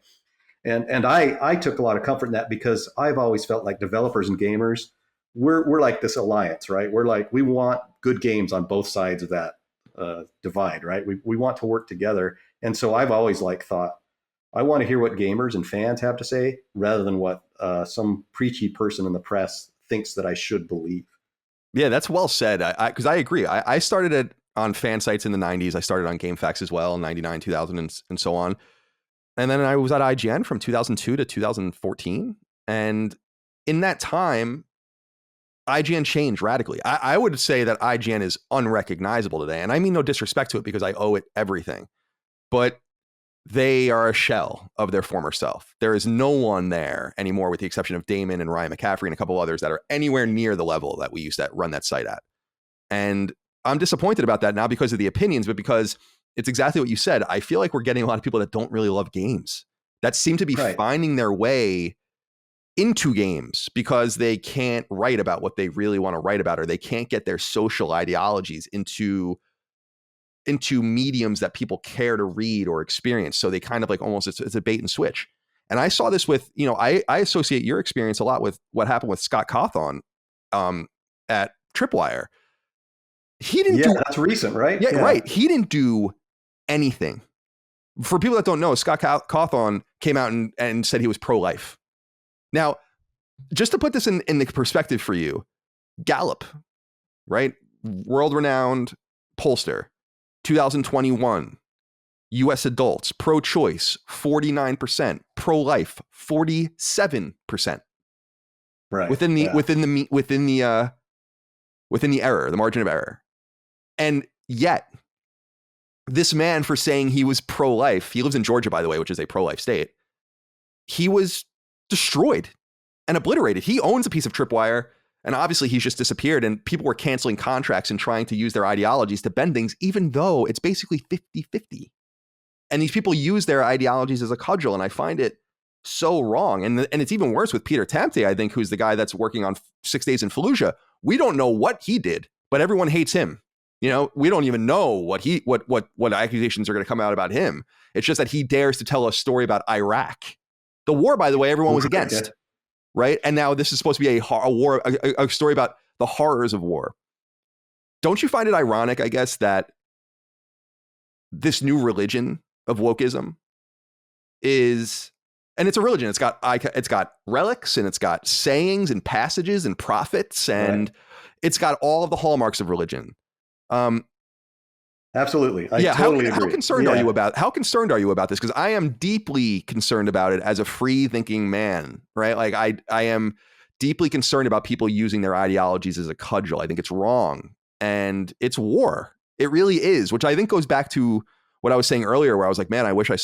And I took a lot of comfort in that because I've always felt like developers and gamers, we're like this alliance, right? We're like, we want good games on both sides of that divide, right? We want to work together. And so I've always thought, I want to hear what gamers and fans have to say rather than what some preachy person in the press thinks that I should believe. Yeah, that's well said. Because I agree. I started on fan sites in the 90s. I started on GameFAQs as well in 99, 2000, and so on. And then I was at IGN from 2002 to 2014. And in that time, IGN changed radically. I would say that IGN is unrecognizable today. And I mean no disrespect to it because I owe it everything. But they are a shell of their former self. There is no one there anymore, with the exception of Damon and Ryan McCaffrey and a couple others that are anywhere near the level that we used to run that site at. And I'm disappointed about that, not because of the opinions, but because it's exactly what you said. I feel like we're getting a lot of people that don't really love games, that seem to be finding their way into games because they can't write about what they really want to write about, or they can't get their social ideologies into mediums that people care to read or experience. So they kind of like almost, it's a bait and switch. And I saw this with, I associate your experience a lot with what happened with Scott Cawthon at Tripwire. He didn't do, that's recent, right? Yeah, right. He didn't do anything. For people that don't know, Scott Cawthon came out and said he was pro-life. Now, just to put this in the perspective for you, Gallup, right? World-renowned pollster, 2021, U.S. adults, pro-choice, 49%, pro-life, 47%. Right. Within the error, the margin of error. And yet, this man, for saying he was pro-life, he lives in Georgia, by the way, which is a pro-life state, he was destroyed and obliterated. He owns a piece of Tripwire, and obviously he's just disappeared, and people were canceling contracts and trying to use their ideologies to bend things, even though it's basically 50-50. And these people use their ideologies as a cudgel, and I find it so wrong. And it's even worse with Peter Tamte, I think, who's the guy that's working on 6 Days in Fallujah. We don't know what he did, but everyone hates him. We don't even know what accusations are going to come out about him. It's just that he dares to tell a story about Iraq. The war, by the way, everyone was against, right? And now this is supposed to be a story about the horrors of war. Don't you find it ironic, I guess, that this new religion of wokeism is, and it's a religion, it's got relics, and it's got sayings and passages and prophets, and it's got all of the hallmarks of religion. Absolutely. I totally agree. How concerned are you about this? Because I am deeply concerned about it as a free thinking man, right? Like I am deeply concerned about people using their ideologies as a cudgel. I think it's wrong, and it's war. It really is, which I think goes back to what I was saying earlier, where I was like, man, I wish I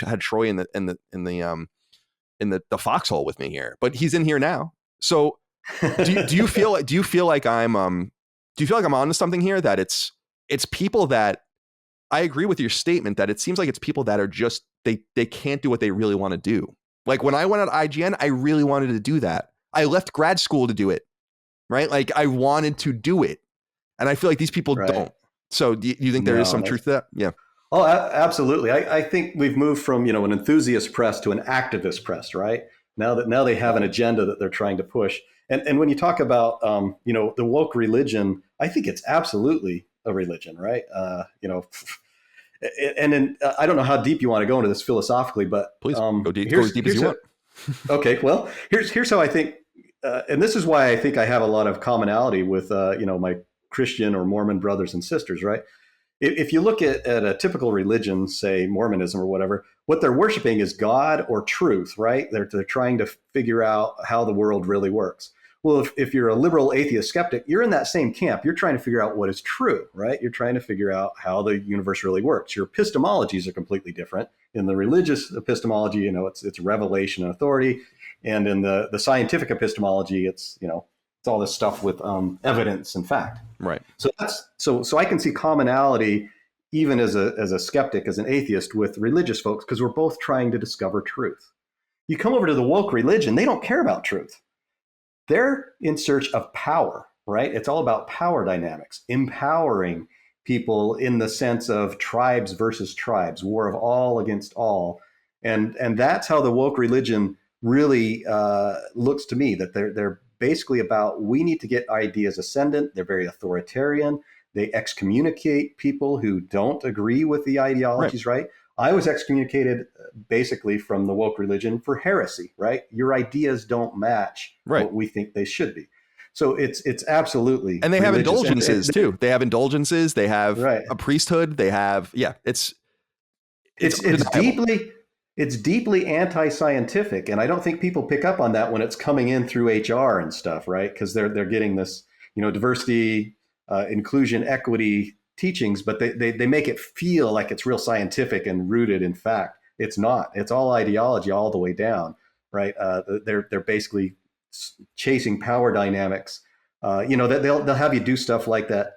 had Troy in the foxhole with me here, but he's in here now. So do you feel like I'm onto something here, that it's people that, I agree with your statement that it seems like it's people that are just, they can't do what they really want to do. Like when I went at IGN, I really wanted to do that. I left grad school to do it, right? Like I wanted to do it. And I feel like these people Right. don't. So do you think there is some truth to that? Yeah. Oh, absolutely. I think we've moved from, an enthusiast press to an activist press, right? Now they have an agenda that they're trying to push. And when you talk about, the woke religion, I think it's absolutely a religion, right? And then I don't know how deep you want to go into this philosophically, but please go as deep as you want. Okay, well, here's how I think, and this is why I think I have a lot of commonality with, my Christian or Mormon brothers and sisters, right? If you look at a typical religion, say Mormonism or whatever, what they're worshiping is God or truth, right? They're trying to figure out how the world really works. Well, if you're a liberal atheist skeptic, you're in that same camp. You're trying to figure out what is true, right? You're trying to figure out how the universe really works. Your epistemologies are completely different. In the religious epistemology, it's revelation and authority. And in the scientific epistemology, it's all this stuff with evidence and fact. Right. So I can see commonality even as a skeptic, as an atheist, with religious folks, because we're both trying to discover truth. You come over to the woke religion, they don't care about truth. They're in search of power, right? It's all about power dynamics, empowering people in the sense of tribes versus tribes, war of all against all. And that's how the woke religion really looks to me, that they're basically about, we need to get ideas ascendant. They're very authoritarian. They excommunicate people who don't agree with the ideologies, right? I was excommunicated basically from the woke religion for heresy, right? Your ideas don't match what we think they should be. So it's absolutely. And they have indulgences too. They have indulgences. They have a priesthood. They have, it's deeply anti-scientific. And I don't think people pick up on that when it's coming in through HR and stuff, right? Because they're getting this, diversity, inclusion, equity teachings, but they make it feel like it's real scientific and rooted in fact. It's not. It's all ideology all the way down, right? They're basically chasing power dynamics. They'll have you do stuff like that.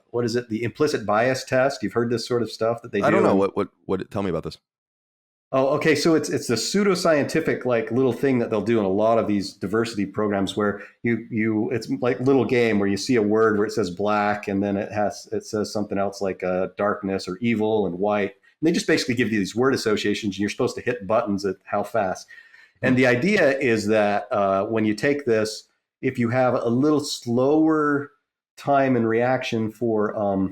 What is it? The implicit bias test. You've heard this sort of stuff that they do. I don't know. What? Tell me about this. Oh, okay. So it's the pseudoscientific like little thing that they'll do in a lot of these diversity programs where it's like a little game where you see a word where it says black and then it says something else like darkness or evil and white. And they just basically give you these word associations and you're supposed to hit buttons at how fast. And the idea is that when you take this, if you have a little slower time and reaction for,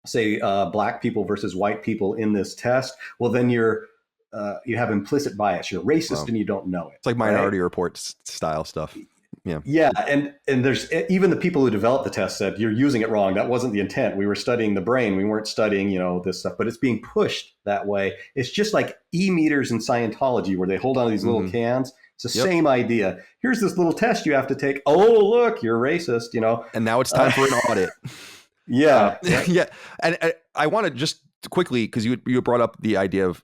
say, black people versus white people in this test, well, then you have implicit bias. You're racist and you don't know it. It's like Minority Report style stuff. Yeah. Yeah. And there's even the people who developed the test said, you're using it wrong. That wasn't the intent. We were studying the brain. We weren't studying, this stuff, but it's being pushed that way. It's just like e-meters in Scientology where they hold on to these little cans. It's the same idea. Here's this little test you have to take. Oh, look, you're racist, And now it's time for an audit. Yeah. Yeah. And I want to just quickly, because you brought up the idea of,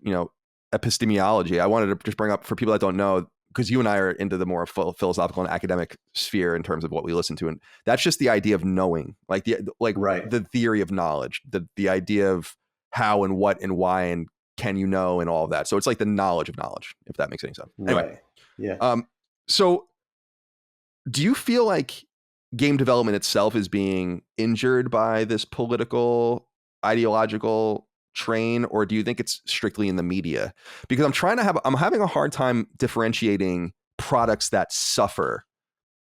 epistemology. I wanted to just bring up for people that don't know, because you and I are into the more philosophical and academic sphere in terms of what we listen to. And that's just the idea of knowing, the theory of knowledge, the idea of how and what and why and can you know and all of that. So it's like the knowledge of knowledge, if that makes any sense. Anyway. Yeah. So do you feel like game development itself is being injured by this political, ideological train, or do you think it's strictly in the media? Because I'm having a hard time differentiating products that suffer,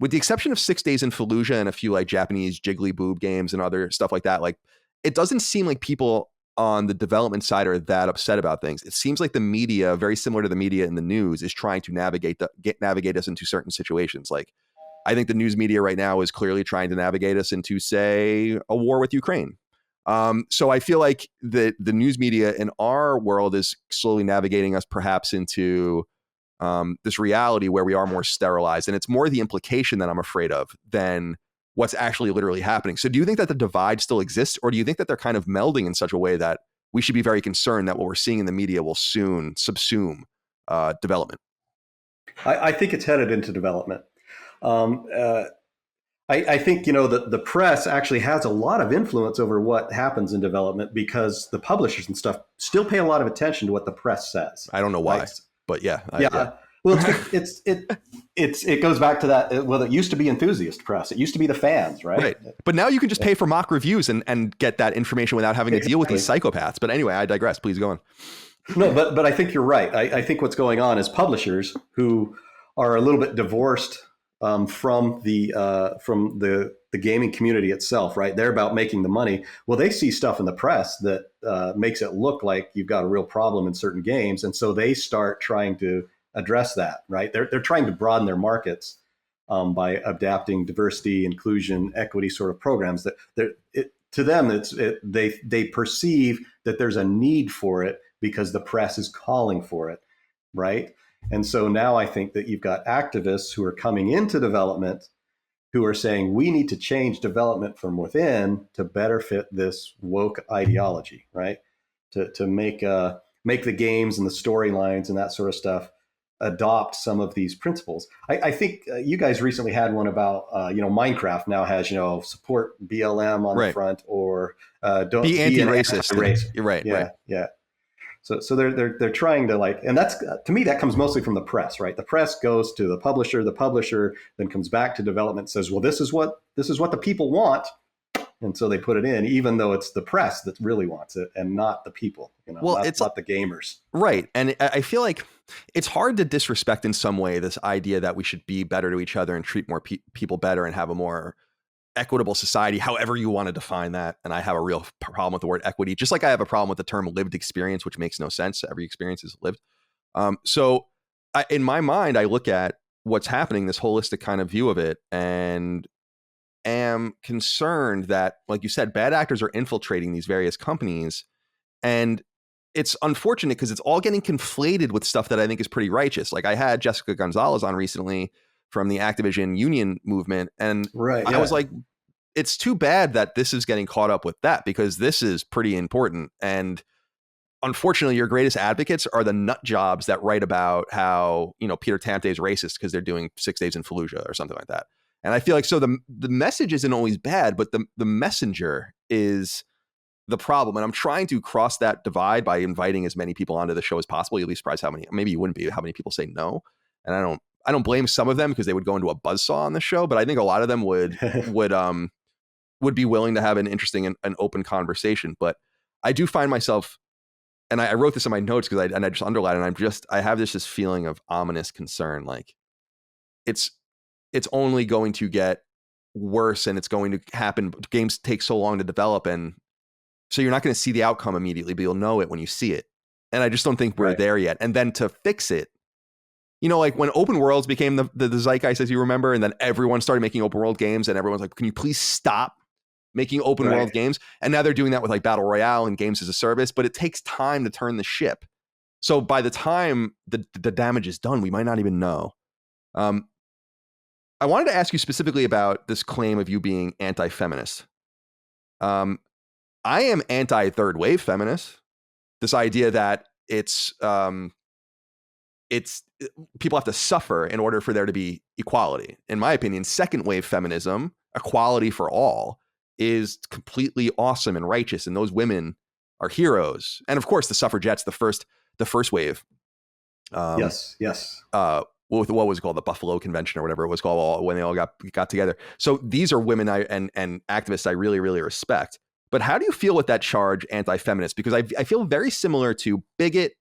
with the exception of 6 Days in Fallujah and a few like Japanese jiggly boob games and other stuff like that. Like, it doesn't seem like people on the development side are that upset about things. It seems like the media, very similar to the media in the news, is trying to navigate us into certain situations. Like, I think the news media right now is clearly trying to navigate us into, say, a war with Ukraine. So I feel like the news media in our world is slowly navigating us perhaps into this reality where we are more sterilized. And it's more the implication that I'm afraid of than what's actually literally happening. So do you think that the divide still exists, or do you think that they're kind of melding in such a way that we should be very concerned that what we're seeing in the media will soon subsume development? I think it's headed into development. I think, the press actually has a lot of influence over what happens in development because the publishers and stuff still pay a lot of attention to what the press says. I don't know why, but yeah. Well, it goes back to that. Well, it used to be enthusiast press. It used to be the fans, right? Right. But now you can just pay for mock reviews and get that information without having to deal with these psychopaths. But anyway, I digress. Please go on. No, but I think you're right. I think what's going on is publishers who are a little bit divorced from the gaming community itself, right? They're about making the money. Well, they see stuff in the press that makes it look like you've got a real problem in certain games, and so they start trying to address that, right? They're trying to broaden their markets by adapting diversity, inclusion, equity sort of programs. To them, they perceive that there's a need for it because the press is calling for it, right? And so now I think that you've got activists who are coming into development who are saying we need to change development from within to better fit this woke ideology, right? To make the games and the storylines and that sort of stuff adopt some of these principles. I think you guys recently had one about Minecraft now has support BLM on the front, or don't be anti-racist. You're right. Yeah, right. yeah. So they're trying to and that's, to me, that comes mostly from the press, right? The press goes to the publisher then comes back to development and says, well, this is what the people want. And so they put it in, even though it's the press that really wants it and not the people, it's not the gamers. Right. And I feel like it's hard to disrespect in some way this idea that we should be better to each other and treat more people better and have a more equitable society, however you want to define that. And I have a real problem with the word equity, just like I have a problem with the term lived experience, which makes no sense. Every experience is lived. In my mind, I look at what's happening, this holistic kind of view of it, and am concerned that, like you said, bad actors are infiltrating these various companies. And it's unfortunate because it's all getting conflated with stuff that I think is pretty righteous. Like I had Jessica Gonzalez on recently from the Activision union movement. And I was like, it's too bad that this is getting caught up with that, because this is pretty important. And unfortunately, your greatest advocates are the nut jobs that write about how, Peter Tamte is racist because they're doing 6 days in Fallujah or something like that. And I feel like, so the message isn't always bad, but the messenger is the problem. And I'm trying to cross that divide by inviting as many people onto the show as possible. You'd be surprised maybe you wouldn't be, how many people say no. And I don't blame some of them because they would go into a buzzsaw on the show, but I think a lot of them would be willing to have an interesting and open conversation. But I do find myself, and I wrote this in my notes because I just underlined it, and I have this feeling of ominous concern. Like it's only going to get worse, and it's going to happen. Games take so long to develop, and so you're not going to see the outcome immediately, but you'll know it when you see it. And I just don't think we're there yet. And then to fix it, like when open worlds became the zeitgeist, as you remember, and then everyone started making open world games, and everyone's like, can you please stop making open world games? And now they're doing that with like Battle Royale and games as a service, but it takes time to turn the ship. So by the time the damage is done, we might not even know. I wanted to ask you specifically about this claim of you being anti-feminist. I am anti-third wave feminist. This idea that it's people have to suffer in order for there to be equality. In my opinion, second wave feminism, equality for all, is completely awesome and righteous, and those women are heroes. And of course, the suffragettes, the first wave. Yes. What was it called, the Buffalo Convention or whatever it was called, when they all got together. So these are women and activists I really, really respect. But how do you feel with that charge, anti-feminist? Because I feel very similar to bigot,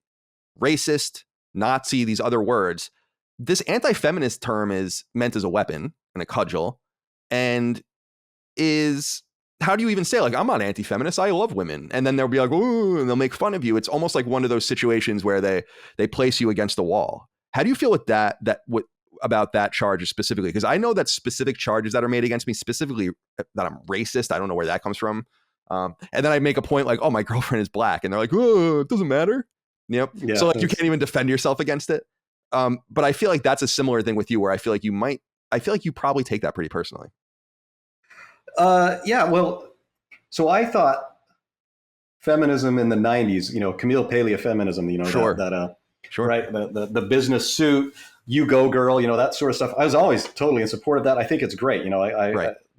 racist, Nazi, these other words. This anti-feminist term is meant as a weapon and a cudgel, and how do you even say, like, I'm not anti-feminist, I love women? And then they'll be like, ooh, and they'll make fun of you. It's almost like one of those situations where they place you against a wall. How do you feel with about that charge specifically? Because I know that specific charges that are made against me, specifically that I'm racist, I don't know where that comes from. And then I make a point like, oh, my girlfriend is black. And they're like, oh, it doesn't matter. Yeah, so like you can't even defend yourself against it. But I feel like that's a similar thing with you, where I feel like you probably take that pretty personally. Well, so I thought feminism in the 90s, Camille Paglia feminism, sure. Sure. Right. The business suit, you go girl, that sort of stuff. I was always totally in support of that. I think it's great. The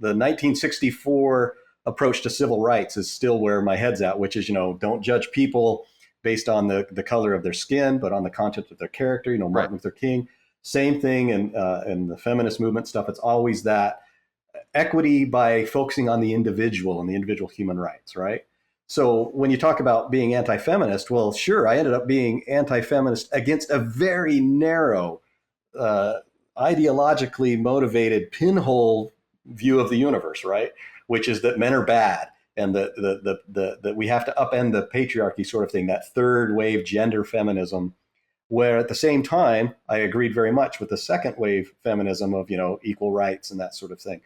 1964 approach to civil rights is still where my head's at, which is, don't judge people based on the color of their skin, but on the content of their character. You know, Martin Luther King, same thing in the feminist movement stuff. It's always that equity by focusing on the individual and the individual human rights, right? So when you talk about being anti-feminist, well, sure, I ended up being anti-feminist against a very narrow, ideologically motivated pinhole view of the universe, right? Which is that men are bad and that we have to upend the patriarchy sort of thing, that third wave gender feminism, where at the same time, I agreed very much with the second wave feminism of, you know, equal rights and that sort of thing.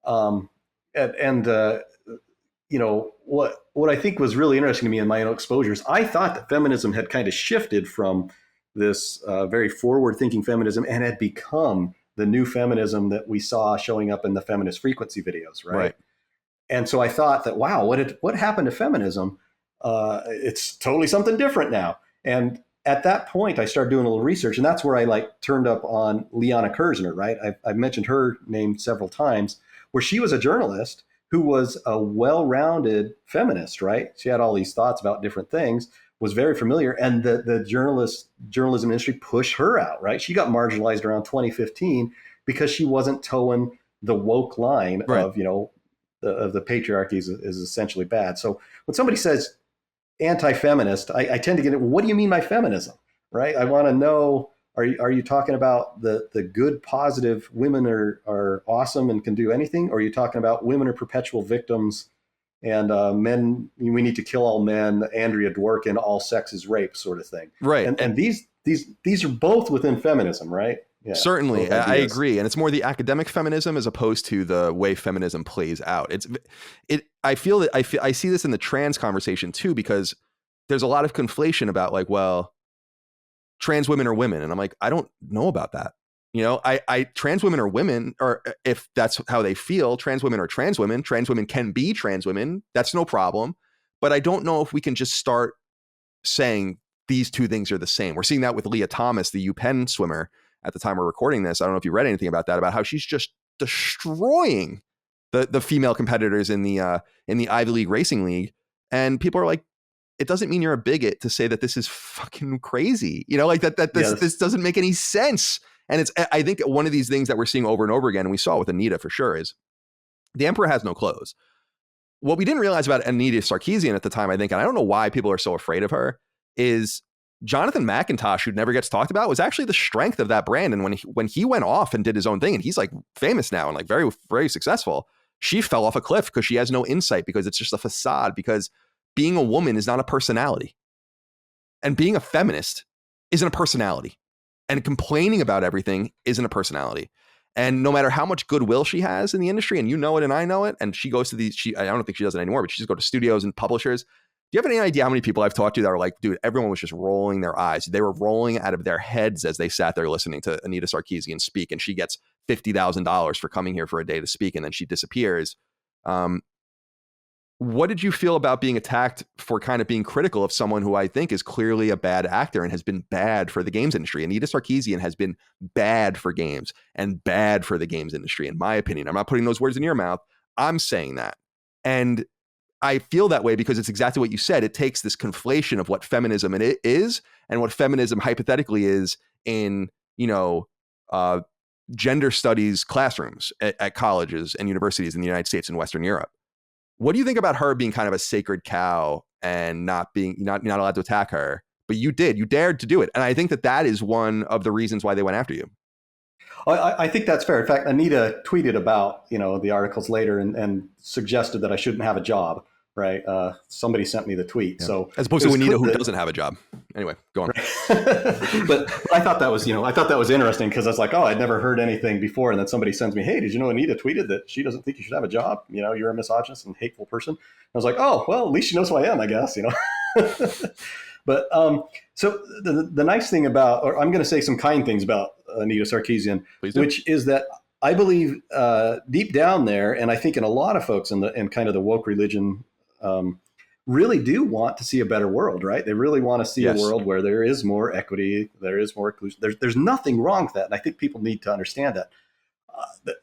Um, and you know, what I think was really interesting to me in my own exposures, I thought that feminism had kind of shifted from this very forward-thinking feminism and had become the new feminism that we saw showing up in the feminist frequency videos, right? And so I thought that, wow, what happened to feminism? It's totally something different now. And at that point, I started doing a little research, and that's where I like turned up on Liana Kersner, right? I've mentioned her name several times, where she was a journalist who was a well-rounded feminist, right? She had all these thoughts about different things, was very familiar, and the journalism industry pushed her out, right? She got marginalized around 2015 because she wasn't towing the woke line of, you know, the patriarchy is essentially bad. So when somebody says anti-feminist, I tend to get it. What do you mean by feminism, right? I want to know. Are you talking about the good, positive women are awesome and can do anything? Or are you talking about women are perpetual victims and men, we need to kill all men, Andrea Dworkin, all sex is rape sort of thing? Right. And these are both within feminism, right? Yeah, certainly. I agree. And it's more the academic feminism as opposed to the way feminism plays out. I see this in the trans conversation too, because there's a lot of conflation about like, well, trans women are women. And I'm like, I don't know about that. You know, trans women are women, or if that's how they feel, trans women are trans women. Trans women can be trans women. That's no problem. But I don't know if we can just start saying these two things are the same. We're seeing that with Leah Thomas, the UPenn swimmer, at the time we're recording this. I don't know if you read anything about that, about how she's just destroying the female competitors in the Ivy League racing league. And people are like, it doesn't mean you're a bigot to say that this is fucking crazy. You know, like this doesn't make any sense. And I think one of these things that we're seeing over and over again, and we saw with Anita for sure, is the emperor has no clothes. What we didn't realize about Anita Sarkeesian at the time, I think, and I don't know why people are so afraid of her, is Jonathan McIntosh, who never gets talked about, was actually the strength of that brand. And when he went off and did his own thing, and he's like famous now and like very, very successful, she fell off a cliff because she has no insight, because it's just a facade, because being a woman is not a personality. And being a feminist isn't a personality. And complaining about everything isn't a personality. And no matter how much goodwill she has in the industry, and you know it and I know it, and she goes to I don't think she does it anymore, but she just goes to studios and publishers. Do you have any idea how many people I've talked to that are like, dude, everyone was just rolling their eyes. They were rolling out of their heads as they sat there listening to Anita Sarkeesian speak, and she gets $50,000 for coming here for a day to speak, and then she disappears. What did you feel about being attacked for kind of being critical of someone who I think is clearly a bad actor and has been bad for the games industry? Anita Sarkeesian has been bad for games and bad for the games industry, in my opinion. I'm not putting those words in your mouth. I'm saying that. And I feel that way because it's exactly what you said. It takes this conflation of what feminism it is and what feminism hypothetically is in, you know, gender studies classrooms at colleges and universities in the United States and Western Europe. What do you think about her being kind of a sacred cow and not allowed to attack her? But you dared to do it. And I think that is one of the reasons why they went after you. I think that's fair. In fact, Anita tweeted about, you know, the articles later and suggested that I shouldn't have a job. Right. Somebody sent me the tweet. Yeah. So as opposed to Anita, who doesn't have a job. Anyway, go on. Right. But I thought that was interesting because I was like, oh, I'd never heard anything before. And then somebody sends me, hey, did you know Anita tweeted that she doesn't think you should have a job? You know, you're a misogynist and hateful person. I was like, oh, well, at least she knows who I am, I guess, you know. But so the nice thing about, or I'm going to say some kind things about Anita Sarkeesian, which is that I believe deep down there, and I think in a lot of folks in kind of the woke religion, really do want to see a better world, right? They really want to see a world where there is more equity, there is more inclusion. There's nothing wrong with that, and I think people need to understand that.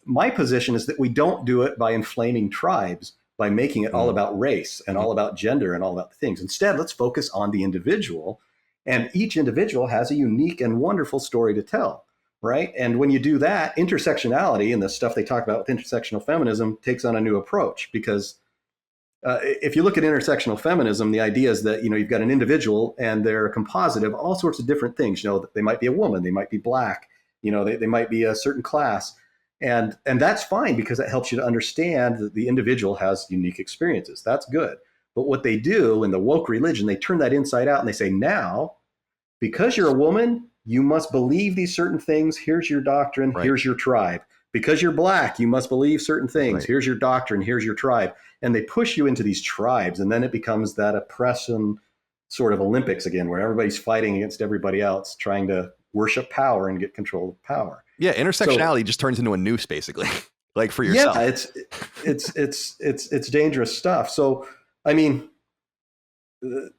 My position is that we don't do it by inflaming tribes. by making it all about race and all about gender and all about things. Instead, let's focus on the individual. And each individual has a unique and wonderful story to tell, right? And when you do that, intersectionality and the stuff they talk about with intersectional feminism takes on a new approach, because if you look at intersectional feminism, the idea is that, you've got an individual and they're a composite of all sorts of different things. They might be a woman, they might be Black, they might be a certain class. And that's fine, because it helps you to understand that the individual has unique experiences. That's good. But what they do in the woke religion, they turn that inside out and they say, now, because you're a woman, you must believe these certain things. Here's your doctrine. Right. Here's your tribe. Because you're Black, you must believe certain things. Right. Here's your doctrine. Here's your tribe. And they push you into these tribes. And then it becomes that oppression sort of Olympics again, where everybody's fighting against everybody else, trying to worship power and get control of power. Yeah, intersectionality just turns into a noose, basically, like for yourself. Yeah, it's dangerous stuff. So, I mean, I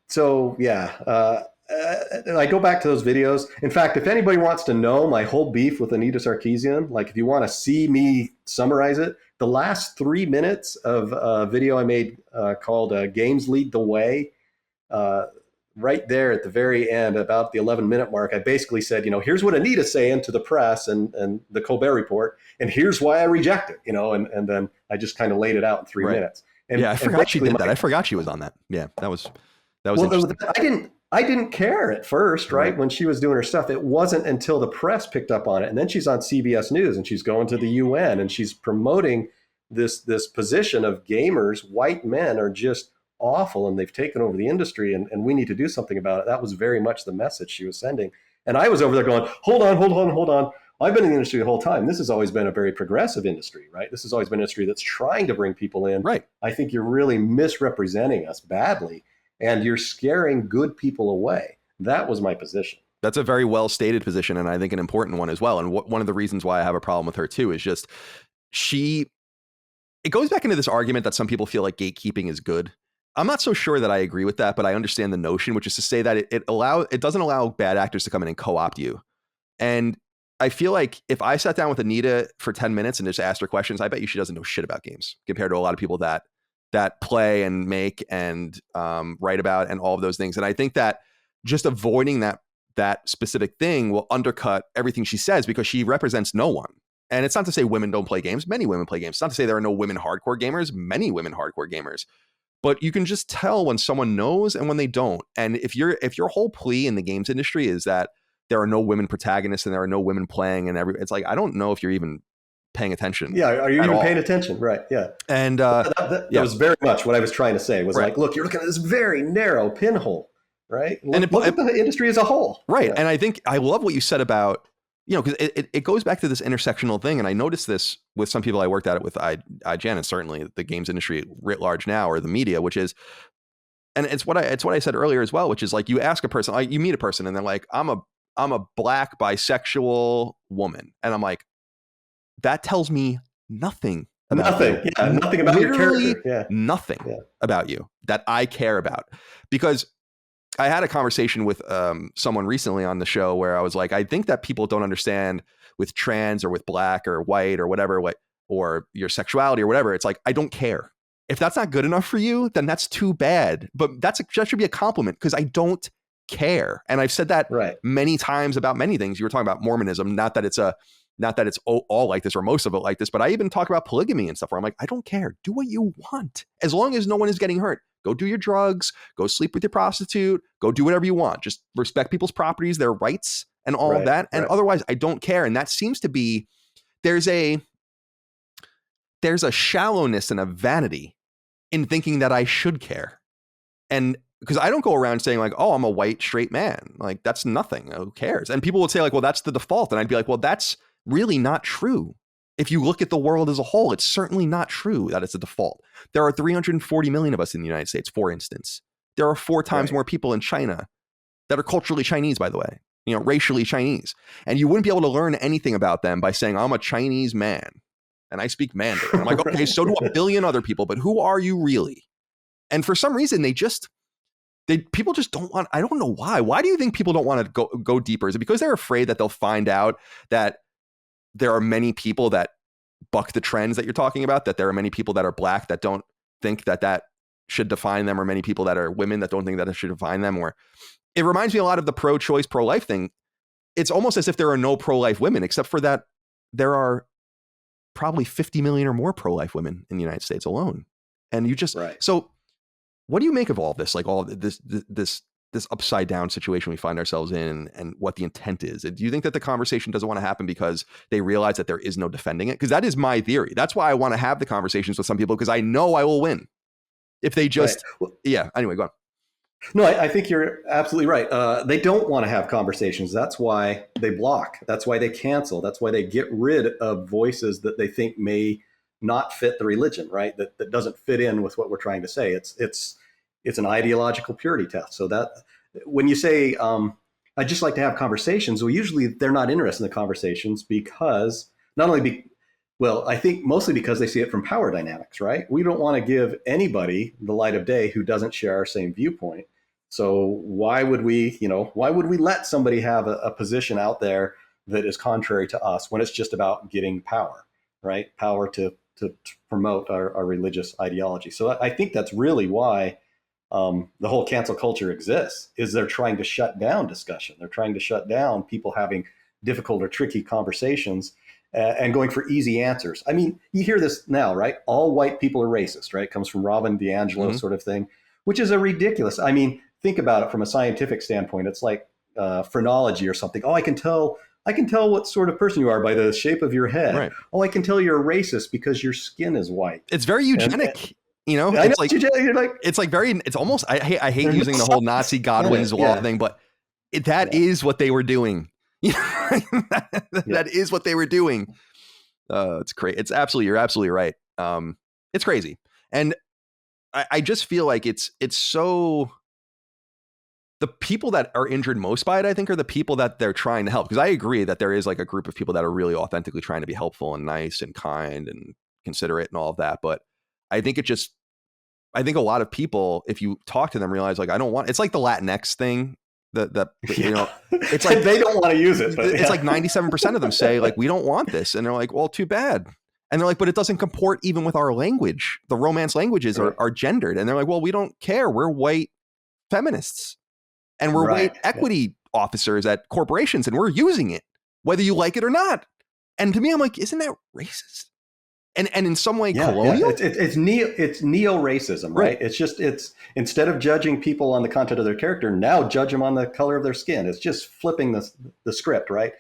go back to those videos. In fact, if anybody wants to know my whole beef with Anita Sarkeesian, like if you want to see me summarize it, the last 3 minutes of a video I made called Games Lead the Way, right there at the very end, about the 11-minute mark, I basically said, here's what Anita's saying to the press and the Colbert Report, and here's why I reject it, and then I just kind of laid it out in 3 minutes. And, I forgot she did that. I forgot she was on that. Yeah, that was well, interesting. I didn't care at first, right? When she was doing her stuff. It wasn't until the press picked up on it. And then she's on CBS News and she's going to the UN and she's promoting this position of gamers, white men are just awful and they've taken over the industry and we need to do something about it. That was very much the message she was sending. And I was over there going, hold on. I've been in the industry the whole time. This has always been a very progressive industry, right? This has always been an industry that's trying to bring people in. Right. I think you're really misrepresenting us badly. And you're scaring good people away. That was my position. That's a very well stated position, and I think an important one as well. And one of the reasons why I have a problem with her too is just it goes back into this argument that some people feel like gatekeeping is good. I'm not so sure that I agree with that, but I understand the notion, which is to say that it doesn't allow bad actors to come in and co-opt you. And I feel like if I sat down with Anita for 10 minutes and just asked her questions, I bet you she doesn't know shit about games compared to a lot of people that play and make and write about and all of those things. And I think that just avoiding that specific thing will undercut everything she says, because she represents no one. And it's not to say women don't play games. Many women play games. It's not to say there are no women hardcore gamers. Many women hardcore gamers. But you can just tell when someone knows and when they don't. And if your whole plea in the games industry is that there are no women protagonists and there are no women playing and it's like, I don't know if you're even paying attention. Yeah, are you even paying attention? Right, yeah. And that was very much what I was trying to say, was like, look, you're looking at this very narrow pinhole, right? Look at the industry as a whole. Right, yeah. And I think I love what you said about, because it goes back to this intersectional thing, and I noticed this with some people I worked at it with, IGN, and certainly the games industry writ large now, or the media, which is, and it's what I said earlier as well, which is like, you ask a person, like you meet a person, and they're like, I'm a Black bisexual woman, and I'm like, that tells me nothing about you. Yeah, nothing about your character. Yeah. Nothing about you that I care about. Because I had a conversation with someone recently on the show where I was like, I think that people don't understand with trans or with Black or white or whatever, or your sexuality or whatever. It's like, I don't care. If that's not good enough for you, then that's too bad. But that should be a compliment, because I don't care. And I've said that many times about many things. You were talking about Mormonism, not that it's all like this or most of it like this, but I even talk about polygamy and stuff where I'm like, I don't care. Do what you want. As long as no one is getting hurt. Go do your drugs, go sleep with your prostitute, go do whatever you want. Just respect people's properties, their rights and all of that. And otherwise, I don't care. And that seems to be, there's a shallowness and a vanity in thinking that I should care. And because I don't go around saying like, oh, I'm a white straight man. Like, that's nothing. Who cares? And people would say like, well, that's the default. And I'd be like, well, that's really not true. If you look at the world as a whole, it's certainly not true that it's a default. There are 340 million of us in the United States, for instance. There are 4 times more people in China that are culturally Chinese, by the way, racially Chinese. And you wouldn't be able to learn anything about them by saying, I'm a Chinese man and I speak Mandarin. I'm like, okay, so do a billion other people, but who are you really? And for some reason, people just don't want, I don't know why. Why do you think people don't want to go deeper? Is it because they're afraid that they'll find out that there are many people that buck the trends that you're talking about, that there are many people that are Black that don't think that should define them, or many people that are women that don't think that it should define them. Or it reminds me a lot of the pro-choice, pro-life thing. It's almost as if there are no pro-life women, except for that there are probably 50 million or more pro-life women in the United States alone. And you just, Right. so what do you make of all this? Like all of this upside down situation we find ourselves in, and what the intent is? Do you think that the conversation doesn't want to happen because they realize that there is no defending it? Because that is my theory. That's why I want to have the conversations with some people, because I know I will win if they just, Right. yeah. Anyway, go on. No, I think you're absolutely right. They don't want to have conversations. That's why they block. That's why they cancel. That's why they get rid of voices that they think may not fit the religion, right? That doesn't fit in with what we're trying to say. It's an ideological purity test. So that when you say, I just like to have conversations, well, usually they're not interested in the conversations because not only well, I think mostly because they see it from power dynamics, right? We don't want to give anybody the light of day who doesn't share our same viewpoint. So why would we let somebody have a position out there that is contrary to us when it's just about getting power, right? Power to promote our religious ideology. So I think that's really why the whole cancel culture exists, is they're trying to shut down discussion. They're trying to shut down people having difficult or tricky conversations and going for easy answers. I mean, you hear this now, right? All white people are racist, right? It comes from Robin DiAngelo sort of thing, which is a ridiculous. I mean, think about it from a scientific standpoint. It's like phrenology or something. Oh, I can tell what sort of person you are by the shape of your head. Right. Oh, I can tell you're a racist because your skin is white. It's very eugenic. It's like very, it's almost, I hate using the whole Nazi Godwin's law thing, but that is what they were doing. That is what they were doing. It's crazy. It's absolutely, you're absolutely right. It's crazy. And I just feel like it's so, the people that are injured most by it, I think, are the people that they're trying to help. Because I agree that there is like a group of people that are really authentically trying to be helpful and nice and kind and considerate and all of that. But I think I think a lot of people, if you talk to them, realize like, I don't want, it's like the Latinx thing that you know, it's like they don't want to use it, but it's like 97% of them say like, we don't want this. And they're like, well, too bad. And they're like, but it doesn't comport even with our language. The Romance languages are gendered. And they're like, well, we don't care. We're white feminists and we're white equity officers at corporations, and we're using it, whether you like it or not. And to me, I'm like, isn't that racist? And in some way, colonial? Yeah. It's neo-racism, right? It's instead of judging people on the content of their character, now judge them on the color of their skin. It's just flipping the script, right?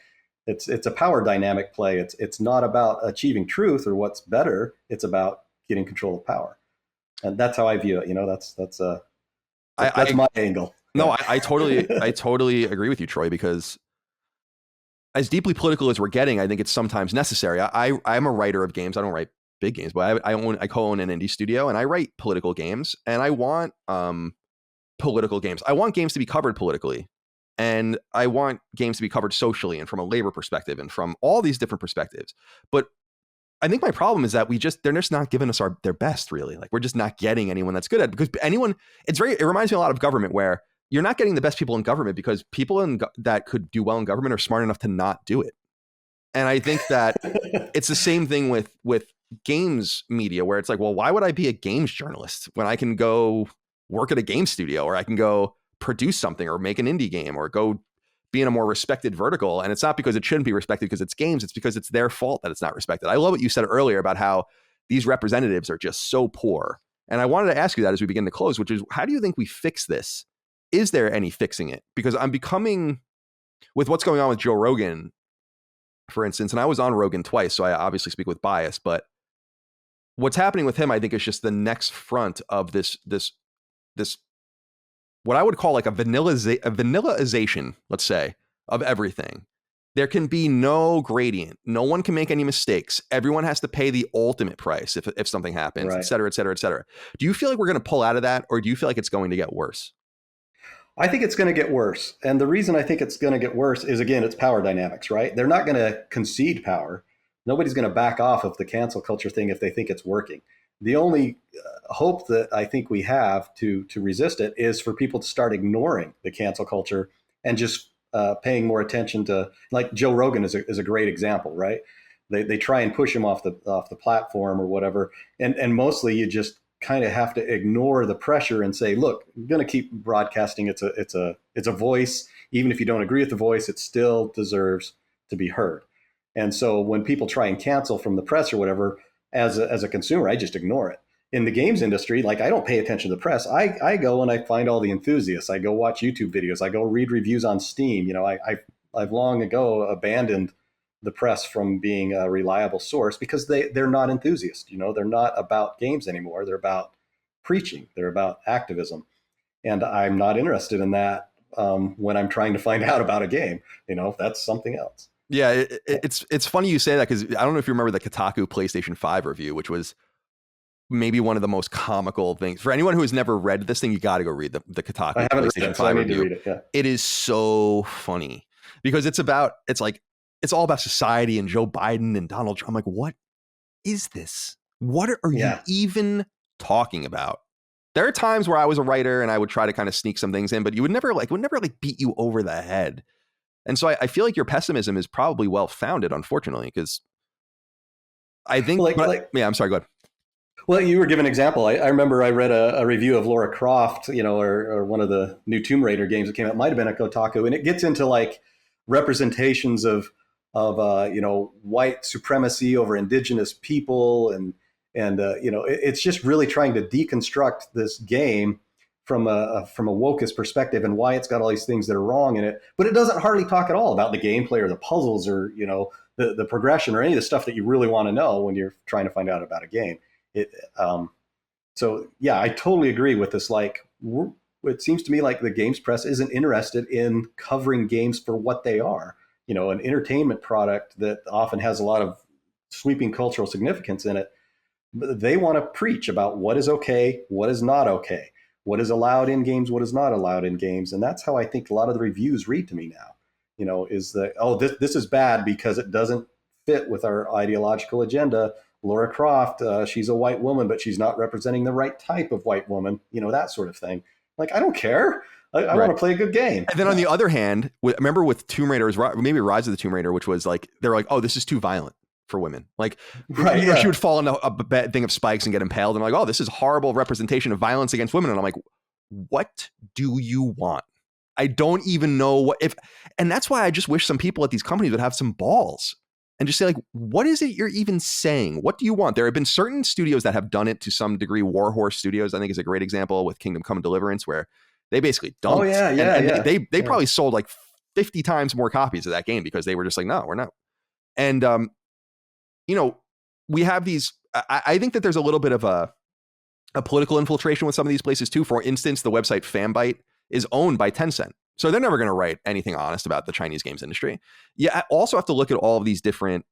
It's a power dynamic play. It's not about achieving truth or what's better. It's about getting control of power, and that's how I view it. You know, that's my angle. No, I totally agree with you, Troy, because as deeply political as we're getting, I think it's sometimes necessary. I'm a writer of games. I don't write big games, but I co-own an indie studio, and I write political games, and I want political games. I want games to be covered politically, and I want games to be covered socially and from a labor perspective and from all these different perspectives. But I think my problem is that they're just not giving us their best, really. Like, we're just not getting anyone that's good at it, because it reminds me a lot of government, where you're not getting the best people in government because people that could do well in government are smart enough to not do it. And I think that it's the same thing with games media, where it's like, well, why would I be a games journalist when I can go work at a game studio, or I can go produce something or make an indie game or go be in a more respected vertical? And it's not because it shouldn't be respected because it's games. It's because it's their fault that it's not respected. I love what you said earlier about how these representatives are just so poor. And I wanted to ask you that as we begin to close, which is, how do you think we fix this? Is there any fixing it? Because I'm becoming, with what's going on with Joe Rogan, for instance, and I was on Rogan twice, so I obviously speak with bias, but what's happening with him, I think, is just the next front of this what I would call like a vanillaization, let's say, of everything. There can be no gradient. No one can make any mistakes. Everyone has to pay the ultimate price if something happens, et cetera, et cetera, et cetera. Do you feel like we're going to pull out of that, or do you feel like it's going to get worse? I think it's going to get worse. And the reason I think it's going to get worse is, again, it's power dynamics, right? They're not going to concede power. Nobody's going to back off of the cancel culture thing if they think it's working. The only hope that I think we have to resist it is for people to start ignoring the cancel culture and just paying more attention to, like Joe Rogan is a great example, right? They try and push him off the platform or whatever, and mostly you just kind of have to ignore the pressure and say, look, I'm going to keep broadcasting. It's a voice. Even if you don't agree with the voice, it still deserves to be heard. And so when people try and cancel from the press or whatever, as a consumer, I just ignore it. In the games industry, like, I don't pay attention to the press. I go and I find all the enthusiasts. I go watch YouTube videos. I go read reviews on Steam. You know, I've long ago abandoned the press from being a reliable source because they're not enthusiasts. You know, they're not about games anymore. They're about preaching. They're about activism. And I'm not interested in that when I'm trying to find out about a game. You know, that's something else. Yeah, it's funny you say that, because I don't know if you remember the Kotaku PlayStation 5 review, which was maybe one of the most comical things. For anyone who has never read this thing, you got to go read the Kotaku PlayStation 5 review. Read it, yeah. It is so funny because it's all about society and Joe Biden and Donald Trump. I'm like, what is this? What are you even talking about? There are times where I was a writer and I would try to kind of sneak some things in, but you would never beat you over the head. And so I feel like your pessimism is probably well founded, unfortunately, because I think, I'm sorry, go ahead. Well, you were giving an example. I remember I read a review of Lara Croft, you know, or one of the new Tomb Raider games that came out. It might have been at Kotaku, and it gets into like representations of you know, white supremacy over indigenous people, and you know, it's just really trying to deconstruct this game from a wokist perspective and why it's got all these things that are wrong in it. But it doesn't hardly talk at all about the gameplay or the puzzles or, you know, the progression or any of the stuff that you really want to know when you're trying to find out about a game. So yeah, I totally agree with this. Like, it seems to me like the games press isn't interested in covering games for what they are. You know, an entertainment product that often has a lot of sweeping cultural significance in it. They want to preach about what is okay, what is not okay, what is allowed in games, what is not allowed in games. And that's how I think a lot of the reviews read to me now, you know, is that, oh, this is bad because it doesn't fit with our ideological agenda. Lara Croft, she's a white woman, but she's not representing the right type of white woman, you know, that sort of thing. Like, I don't care. I want to play a good game. And then on the other hand, remember with Tomb Raider, maybe Rise of the Tomb Raider, which was like, they're like, oh, this is too violent for women. Like, right, yeah. She would fall into a bad thing of spikes and get impaled. And like, oh, this is horrible representation of violence against women. And I'm like, what do you want? I don't even know and that's why I just wish some people at these companies would have some balls and just say, like, what is it you're even saying? What do you want? There have been certain studios that have done it to some degree. Warhorse Studios, I think, is a great example with Kingdom Come Deliverance, where they basically dumped. Oh, yeah. They probably sold like 50 times more copies of that game because they were just like, no, we're not. And, you know, we have these, I think that there's a little bit of a political infiltration with some of these places too. For instance, the website Fanbyte is owned by Tencent. So they're never going to write anything honest about the Chinese games industry. Yeah, I also have to look at all of these different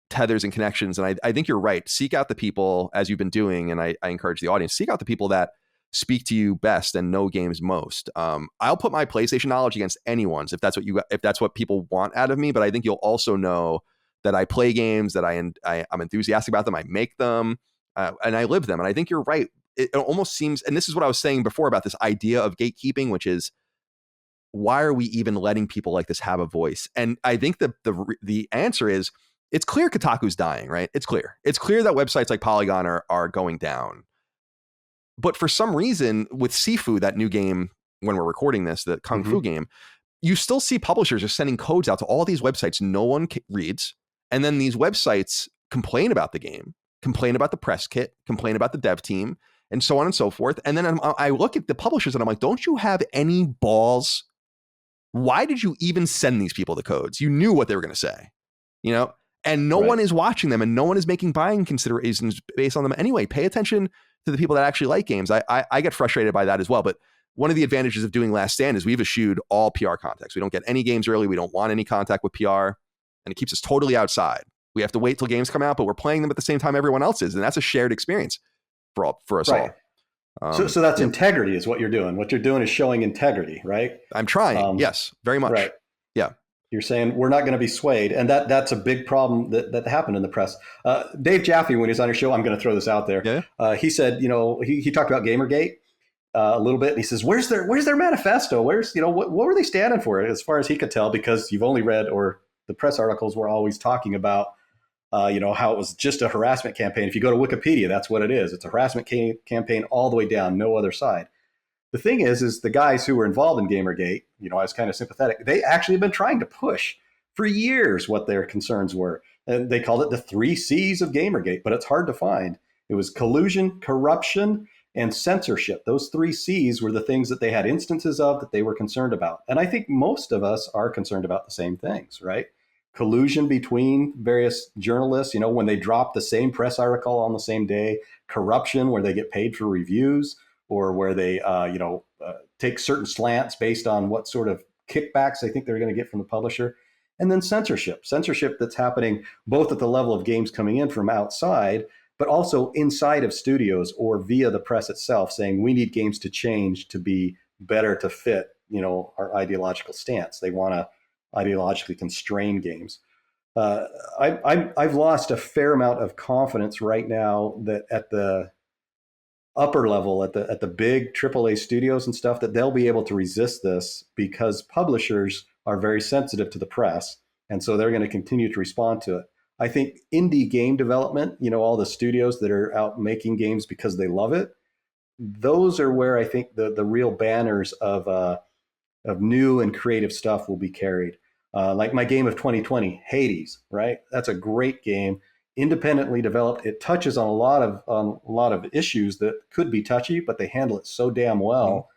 tethers and connections. And I think you're right. Seek out the people, as you've been doing, and I encourage the audience, seek out the people that speak to you best and know games most. I'll put my PlayStation knowledge against anyone's if that's what people want out of me. But I think you'll also know that I play games, that I'm enthusiastic about them, I make them, and I live them. And I think you're right. It almost seems, and this is what I was saying before about this idea of gatekeeping, which is, why are we even letting people like this have a voice? And I think the answer is, it's clear Kotaku's dying, right? It's clear that websites like Polygon are going down. But for some reason, with Sifu, that new game, when we're recording this, the Kung Fu game, you still see publishers just sending codes out to all these websites no one reads. And then these websites complain about the game, complain about the press kit, complain about the dev team, and so on and so forth. And then I look at the publishers and I'm like, don't you have any balls? Why did you even send these people the codes? You knew what they were going to say, you know, and no one is watching them and no one is making buying considerations based on them. Anyway, pay attention to the people that actually like games. I get frustrated by that as well. But one of the advantages of doing Last Stand is we've eschewed all PR contacts. We don't get any games early. We don't want any contact with PR, and it keeps us totally outside. We have to wait till games come out, but we're playing them at the same time everyone else is. And that's a shared experience for us all. So that's integrity is what you're doing. What you're doing is showing integrity, right? I'm trying. Yes, very much. Right. Yeah. You're saying we're not going to be swayed. And that's a big problem that happened in the press. Dave Jaffe, when he was on your show, I'm going to throw this out there. Yeah. He said, you know, he talked about Gamergate a little bit. And he says, where's their manifesto? Where's, you know, what were they standing for? As far as he could tell, because you've only read, or the press articles were always talking about how it was just a harassment campaign. If you go to Wikipedia, that's what it is. It's a harassment campaign all the way down, no other side. The thing is the guys who were involved in Gamergate, I was kind of sympathetic. They actually have been trying to push for years what their concerns were. And they called it the 3 C's of Gamergate, but it's hard to find. It was collusion, corruption, and censorship. Those 3 C's were the things that they had instances of that they were concerned about. And I think most of us are concerned about the same things, right? Collusion between various journalists, when they drop the same press article on the same day, corruption where they get paid for reviews, or where they, take certain slants based on what sort of kickbacks they think they're going to get from the publisher. And then censorship that's happening both at the level of games coming in from outside, but also inside of studios or via the press itself, saying we need games to change to be better to fit, our ideological stance. They want to ideologically constrain games. I've lost a fair amount of confidence right now that at the upper level, at the big AAA studios and stuff, that they'll be able to resist this, because publishers are very sensitive to the press, and so they're going to continue to respond to it. I think indie game development, all the studios that are out making games because they love it, those are where I think the real banners of new and creative stuff will be carried. Like my game of 2020, Hades, right? That's a great game, independently developed. It touches on a lot of issues that could be touchy, but they handle it so damn well.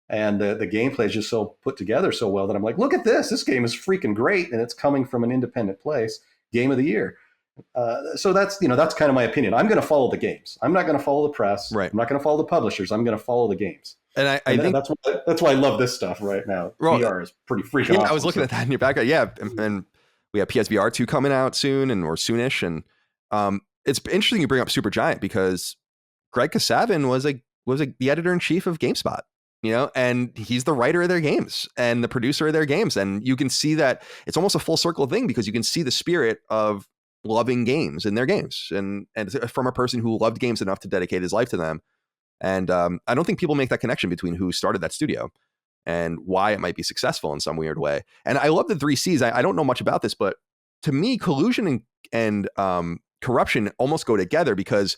And the gameplay is just so put together so well that I'm like, look at this. This game is freaking great, and it's coming from an independent place. Game of the year. So that's kind of my opinion. I'm going to follow the games. I'm not going to follow the press. Right. I'm not going to follow the publishers. I'm going to follow the games. And I think that's why I love this stuff right now. Well, VR is pretty freaking awesome. I was looking at that in your background. Yeah, and we have PSVR 2 coming out soon, or soonish, and it's interesting you bring up Supergiant, because Greg Kasavin was the editor-in-chief of GameSpot, and he's the writer of their games and the producer of their games. And you can see that it's almost a full circle thing, because you can see the spirit of loving games in their games, and from a person who loved games enough to dedicate his life to them. And I don't think people make that connection between who started that studio and why it might be successful in some weird way. And I love the 3 C's. I don't know much about this, but to me, collusion and corruption almost go together, because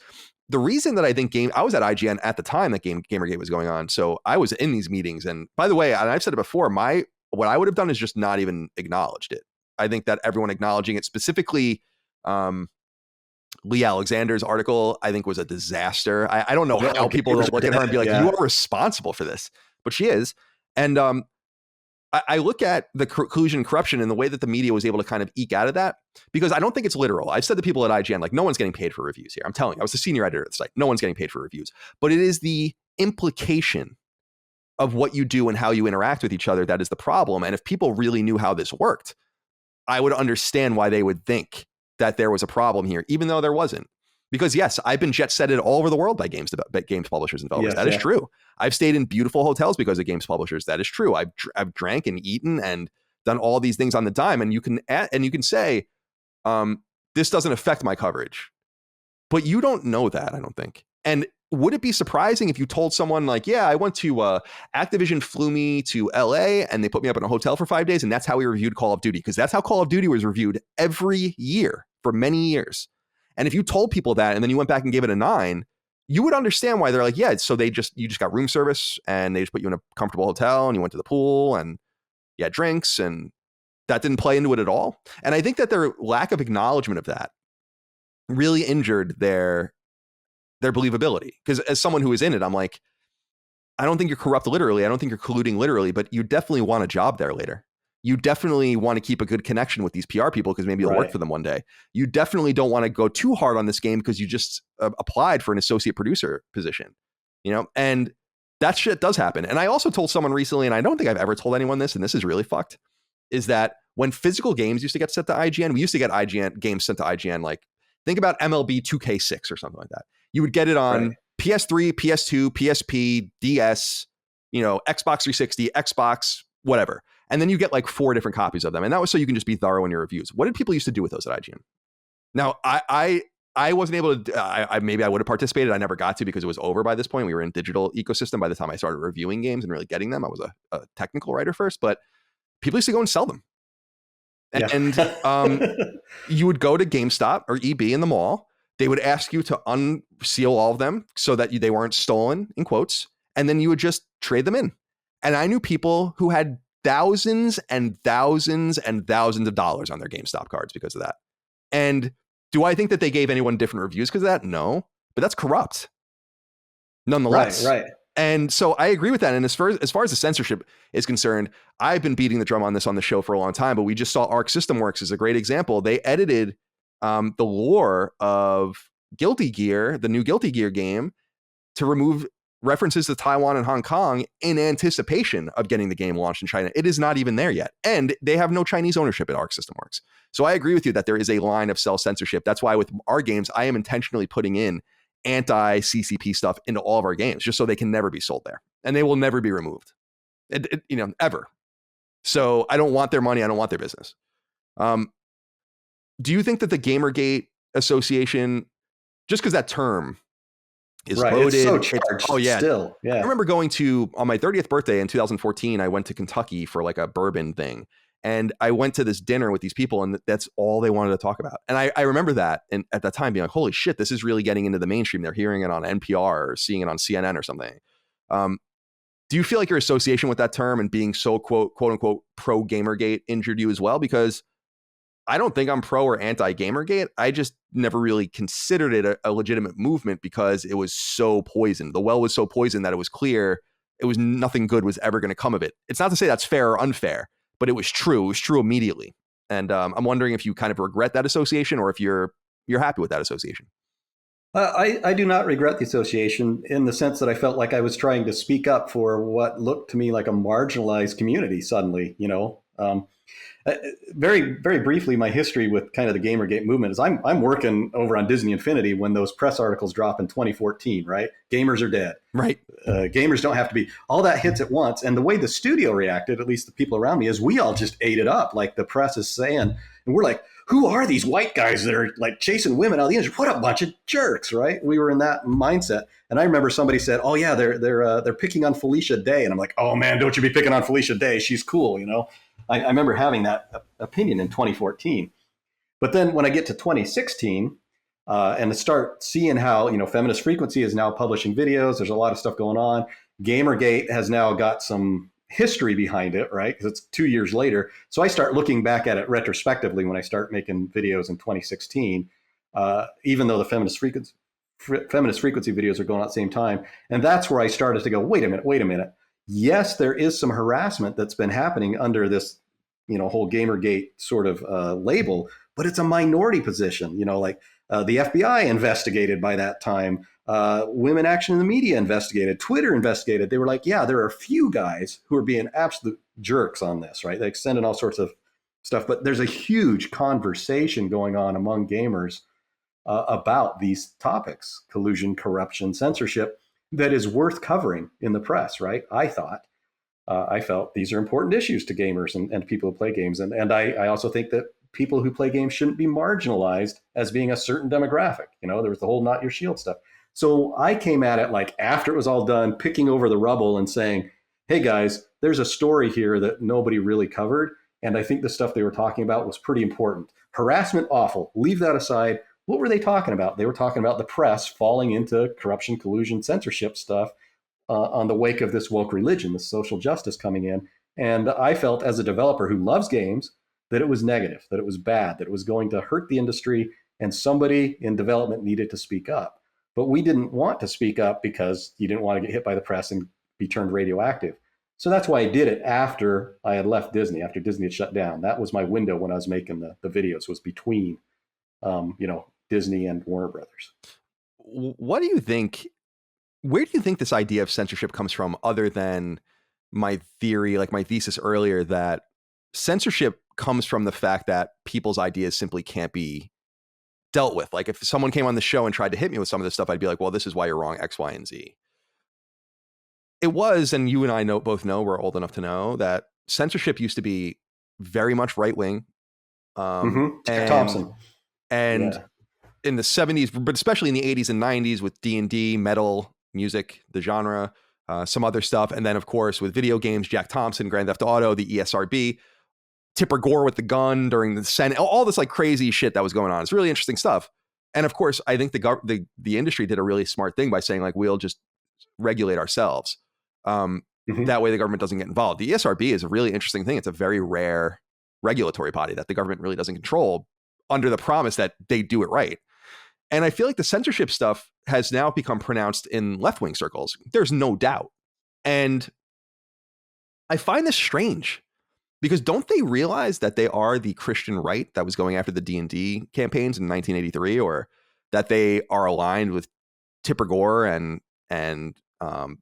the reason that I think I was at IGN at the time that Gamergate was going on. So I was in these meetings. And by the way, and I've said it before, what I would have done is just not even acknowledged it. I think that everyone acknowledging it, specifically Lee Alexander's article, I think was a disaster. I don't know how people don't look at her and be like, you are responsible for this, but she is. And I look at the collusion and corruption and the way that the media was able to kind of eke out of that, because I don't think it's literal. I've said to people at IGN, like, no one's getting paid for reviews here. I'm telling you, I was the senior editor at the site. No one's getting paid for reviews, but it is the implication of what you do and how you interact with each other that is the problem. And if people really knew how this worked, I would understand why they would think that there was a problem here, even though there wasn't. Because yes, I've been jet setted all over the world by games publishers and developers. Yes, that is true. I've stayed in beautiful hotels because of games publishers. That is true. I've drank and eaten and done all these things on the dime. And you can say, this doesn't affect my coverage, but you don't know that, I don't think. And would it be surprising if you told someone like, yeah, I went to Activision flew me to LA and they put me up in a hotel for 5 days, and that's how we reviewed Call of Duty, because that's how Call of Duty was reviewed every year for many years. And if you told people that and then you went back and gave it a 9, you would understand why they're like, yeah, so you just got room service and they just put you in a comfortable hotel and you went to the pool and you had drinks, and that didn't play into it at all. And I think that their lack of acknowledgement of that really injured their believability. Because as someone who is in it, I'm like, I don't think you're corrupt literally. I don't think you're colluding literally, but you definitely want a job there later. You definitely want to keep a good connection with these PR people because maybe you'll work for them one day. You definitely don't want to go too hard on this game because you just applied for an associate producer position, and that shit does happen. And I also told someone recently, and I don't think I've ever told anyone this, and this is really fucked, is that when physical games used to get sent to IGN, we used to get IGN games sent to IGN, like think about MLB 2K6 or something like that. You would get it on PS3, PS2, PSP, DS, Xbox 360, Xbox, whatever. And then you get like 4 different copies of them. And that was so you can just be thorough in your reviews. What did people used to do with those at IGN? Now, I wasn't able to, maybe I would have participated. I never got to because it was over by this point. We were in digital ecosystem by the time I started reviewing games and really getting them. I was a technical writer first, but people used to go and sell them. Yeah. And you would go to GameStop or EB in the mall. They would ask you to unseal all of them so that they weren't stolen, in quotes, and then you would just trade them in. And I knew people who had thousands and thousands and thousands of dollars on their GameStop cards because of that. And do I think that they gave anyone different reviews because of that? No, but that's corrupt nonetheless. Right. And so I agree with that. And as far as the censorship is concerned, I've been beating the drum on this on the show for a long time, but we just saw Arc System Works as a great example. They edited the lore of Guilty Gear, the new Guilty Gear game, to remove references to Taiwan and Hong Kong in anticipation of getting the game launched in China. It is not even there yet. And they have no Chinese ownership at Arc System Works. So I agree with you that there is a line of self-censorship. That's why with our games, I am intentionally putting in anti-CCP stuff into all of our games, just so they can never be sold there. And they will never be removed, ever. So I don't want their money. I don't want their business. Do you think that the Gamergate Association, just because that term is loaded. It's so charged. Oh yeah. Still. Yeah. I remember going to, on my 30th birthday in 2014, I went to Kentucky for like a bourbon thing. And I went to this dinner with these people and that's all they wanted to talk about. And I remember that. And at that time being like, holy shit, this is really getting into the mainstream. They're hearing it on NPR or seeing it on CNN or something. Do you feel like your association with that term and being so quote unquote pro Gamergate injured you as well? Because I don't think I'm pro or anti Gamergate. I just never really considered it a legitimate movement because it was so poisoned. The well was so poisoned that it was clear it was nothing good was ever going to come of it. It's not to say that's fair or unfair, but it was true. It was true immediately. And I'm wondering if you kind of regret that association or if you're happy with that association. I do not regret the association in the sense that I felt like I was trying to speak up for what looked to me like a marginalized community suddenly, very, very briefly, my history with kind of the Gamergate movement is I'm working over on Disney Infinity when those press articles drop in 2014, right? Gamers are dead. Right. Gamers don't have to be. All that hits at once. And the way the studio reacted, at least the people around me, is we all just ate it up. Like the press is saying, and we're like, who are these white guys that are like chasing women out of the industry? What a bunch of jerks, right? We were in that mindset. And I remember somebody said, oh yeah, they're picking on Felicia Day. And I'm like, oh man, don't you be picking on Felicia Day. She's cool, I remember having that opinion in 2014. But then when I get to 2016 and to start seeing how, Feminist Frequency is now publishing videos, there's a lot of stuff going on. Gamergate has now got some history behind it, right? Because it's 2 years later. So I start looking back at it retrospectively when I start making videos in 2016, even though the Feminist Frequency videos are going on at the same time. And that's where I started to go, wait a minute. Yes, there is some harassment that's been happening under this, whole Gamergate sort of label, but it's a minority position. The FBI investigated by that time. Women Action in the Media investigated. Twitter investigated. They were like, yeah, there are a few guys who are being absolute jerks on this, right? They extended all sorts of stuff, but there's a huge conversation going on among gamers about these topics: collusion, corruption, censorship, that is worth covering in the press, right? I felt these are important issues to gamers and people who play games. And I also think that people who play games shouldn't be marginalized as being a certain demographic. There was the whole Not Your Shield stuff. So I came at it like after it was all done, picking over the rubble and saying, hey guys, there's a story here that nobody really covered. And I think the stuff they were talking about was pretty important. Harassment, awful. Leave that aside. What were they talking about? They were talking about the press falling into corruption, collusion, censorship stuff on the wake of this woke religion, this social justice coming in. And I felt as a developer who loves games that it was negative, that it was bad, that it was going to hurt the industry, and somebody in development needed to speak up. But we didn't want to speak up because you didn't want to get hit by the press and be turned radioactive. So that's why I did it after I had left Disney, after Disney had shut down. That was my window when I was making the videos, was between Disney and Warner Brothers. What do you think? Where do you think this idea of censorship comes from, other than my theory, like my thesis earlier, that censorship comes from the fact that people's ideas simply can't be dealt with? Like if someone came on the show and tried to hit me with some of this stuff, I'd be like, well, this is why you're wrong, X, Y, and Z. It was, and you and I both know, we're old enough to know that censorship used to be very much right wing. Thompson. And in the 70s, but especially in the 80s and 90s with D&D, metal, music, the genre, some other stuff. And then, of course, with video games, Jack Thompson, Grand Theft Auto, the ESRB. Tipper Gore with the gun during the Senate, all this like crazy shit that was going on. It's really interesting stuff. And of course, I think the industry did a really smart thing by saying like, we'll just regulate ourselves. That way the government doesn't get involved. The ESRB is a really interesting thing. It's a very rare regulatory body that the government really doesn't control under the promise that they do it right. And I feel like the censorship stuff has now become pronounced in left-wing circles. There's no doubt. And I find this strange because don't they realize that they are the Christian right that was going after the D&D campaigns in 1983, or that they are aligned with Tipper Gore and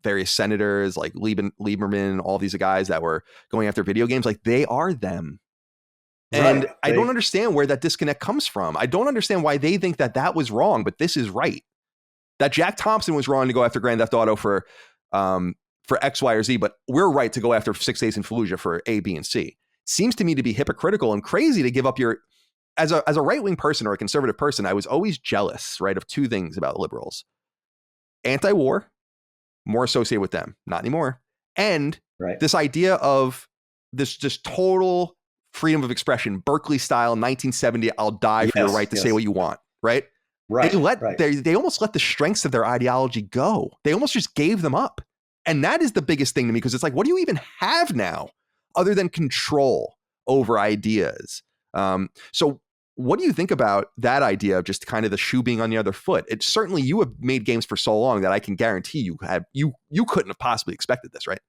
various senators like Lieberman, all these guys that were going after video games? Like, they are them. And right. I don't understand where that disconnect comes from. I don't understand why they think that that was wrong, but this is right. That Jack Thompson was wrong to go after Grand Theft Auto for X, Y, or Z, but we're right to go after 6 Days in Fallujah for A, B, and C. Seems to me to be hypocritical and crazy to give up your... As a right-wing person or a conservative person, I was always jealous, right, of two things about liberals. Anti-war, more associated with them. Not anymore. And this idea of this just total freedom of expression, Berkeley style, 1970, I'll die for your right to say what you want, right? Right. They almost let the strengths of their ideology go. They almost just gave them up. And that is the biggest thing to me, because it's like, what do you even have now other than control over ideas? So what do you think about that idea of just kind of the shoe being on the other foot? It's certainly, you have made games for so long that I can guarantee you couldn't have possibly expected this, right?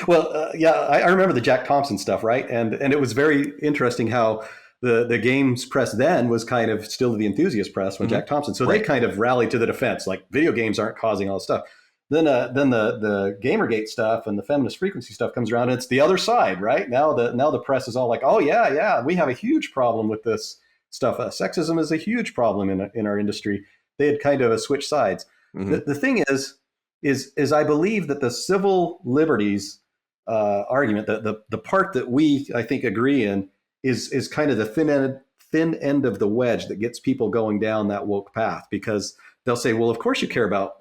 Well, I remember the Jack Thompson stuff, right? And it was very interesting how the games press then was kind of still the enthusiast press when Jack Thompson. So they kind of rallied to the defense, like video games aren't causing all this stuff. Then the Gamergate stuff and the feminist frequency stuff comes around, and it's the other side, right? Now the press is all like, oh yeah, we have a huge problem with this stuff. Sexism is a huge problem in our industry. They had kind of switched sides. The thing is I believe that the civil liberties argument, the part that we, I think, agree in is kind of the thin end of the wedge that gets people going down that woke path, because they'll say, well, of course you care about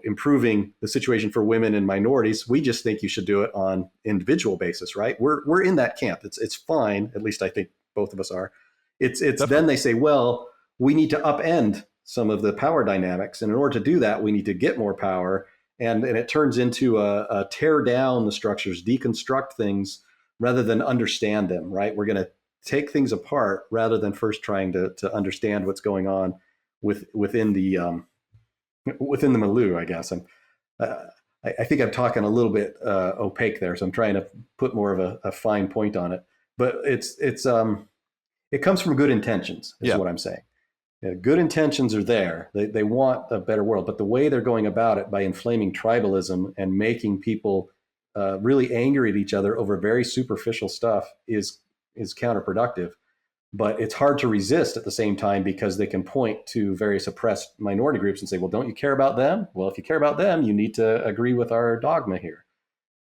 improving the situation for women and minorities. We just think you should do it on individual basis, right? We're in that camp. It's fine. At least I think both of us are. It's then they say, well, we need to upend some of the power dynamics, and in order to do that, we need to get more power. And it turns into a tear down the structures, deconstruct things rather than understand them, right? We're going to take things apart rather than first trying to understand what's going on within the milieu, I guess. I think I'm talking a little bit opaque there, so I'm trying to put more of a fine point on it. But it comes from good intentions, is what I'm saying. Good intentions are there. They want a better world, but the way they're going about it, by inflaming tribalism and making people really angry at each other over very superficial stuff, is counterproductive. But it's hard to resist at the same time, because they can point to various oppressed minority groups and say, well, don't you care about them? Well, if you care about them, you need to agree with our dogma here.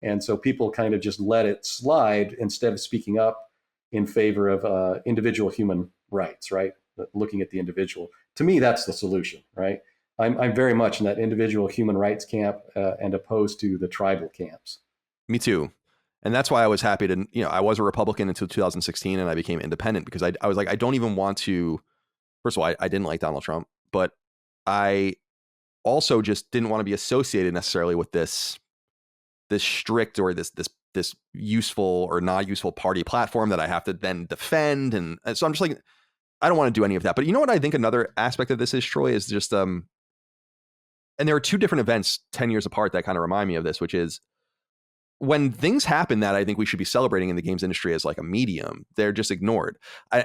And so people kind of just let it slide instead of speaking up in favor of individual human rights, right? Looking at the individual. To me, that's the solution, right? I'm very much in that individual human rights camp and opposed to the tribal camps. Me too. And that's why I was happy to, I was a Republican until 2016, and I became independent, because I was like, I don't even want to, first of all, I didn't like Donald Trump, but I also just didn't want to be associated necessarily with this strict or this useful or not useful party platform that I have to then defend. And so I'm just like, I don't want to do any of that. But you know what I think another aspect of this is, Troy, is just, and there are two different events 10 years apart that kind of remind me of this, which is when things happen that I think we should be celebrating in the games industry as like a medium, they're just ignored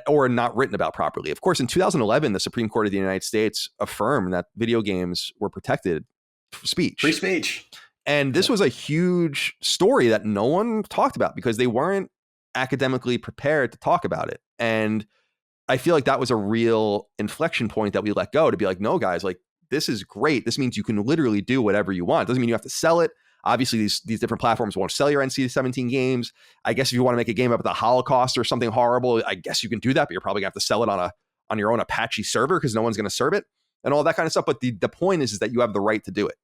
or not written about properly. Of course, in 2011, the Supreme Court of the United States affirmed that video games were protected speech. Free speech. And this was a huge story that no one talked about because they weren't academically prepared to talk about it. And I feel like that was a real inflection point that we let go, to be like, no, guys, like, this is great. This means you can literally do whatever you want. It doesn't mean you have to sell it. Obviously, these different platforms won't sell your NC-17 games. I guess if you want to make a game about the Holocaust or something horrible, I guess you can do that, but you're probably gonna have to sell it on your own Apache server because no one's going to serve it and all that kind of stuff. But the point is that you have the right to do it.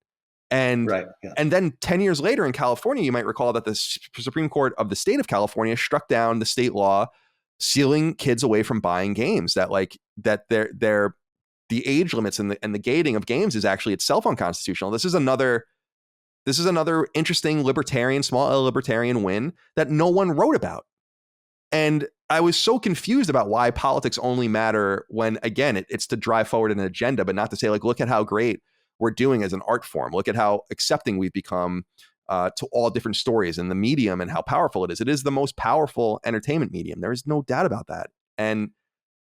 And Right. Yeah. and then 10 years later in California, you might recall that the Supreme Court of the state of California struck down the state law sealing kids away from buying games, that they're the age limits and the gating of games is actually itself unconstitutional. This is another interesting libertarian, small L libertarian win that no one wrote about. And I was so confused about why politics only matter when, again, it's to drive forward an agenda, but not to say, like, look at how great we're doing as an art form. Look at how accepting we've become to all different stories and the medium and how powerful it is. It is the most powerful entertainment medium. There is no doubt about that. And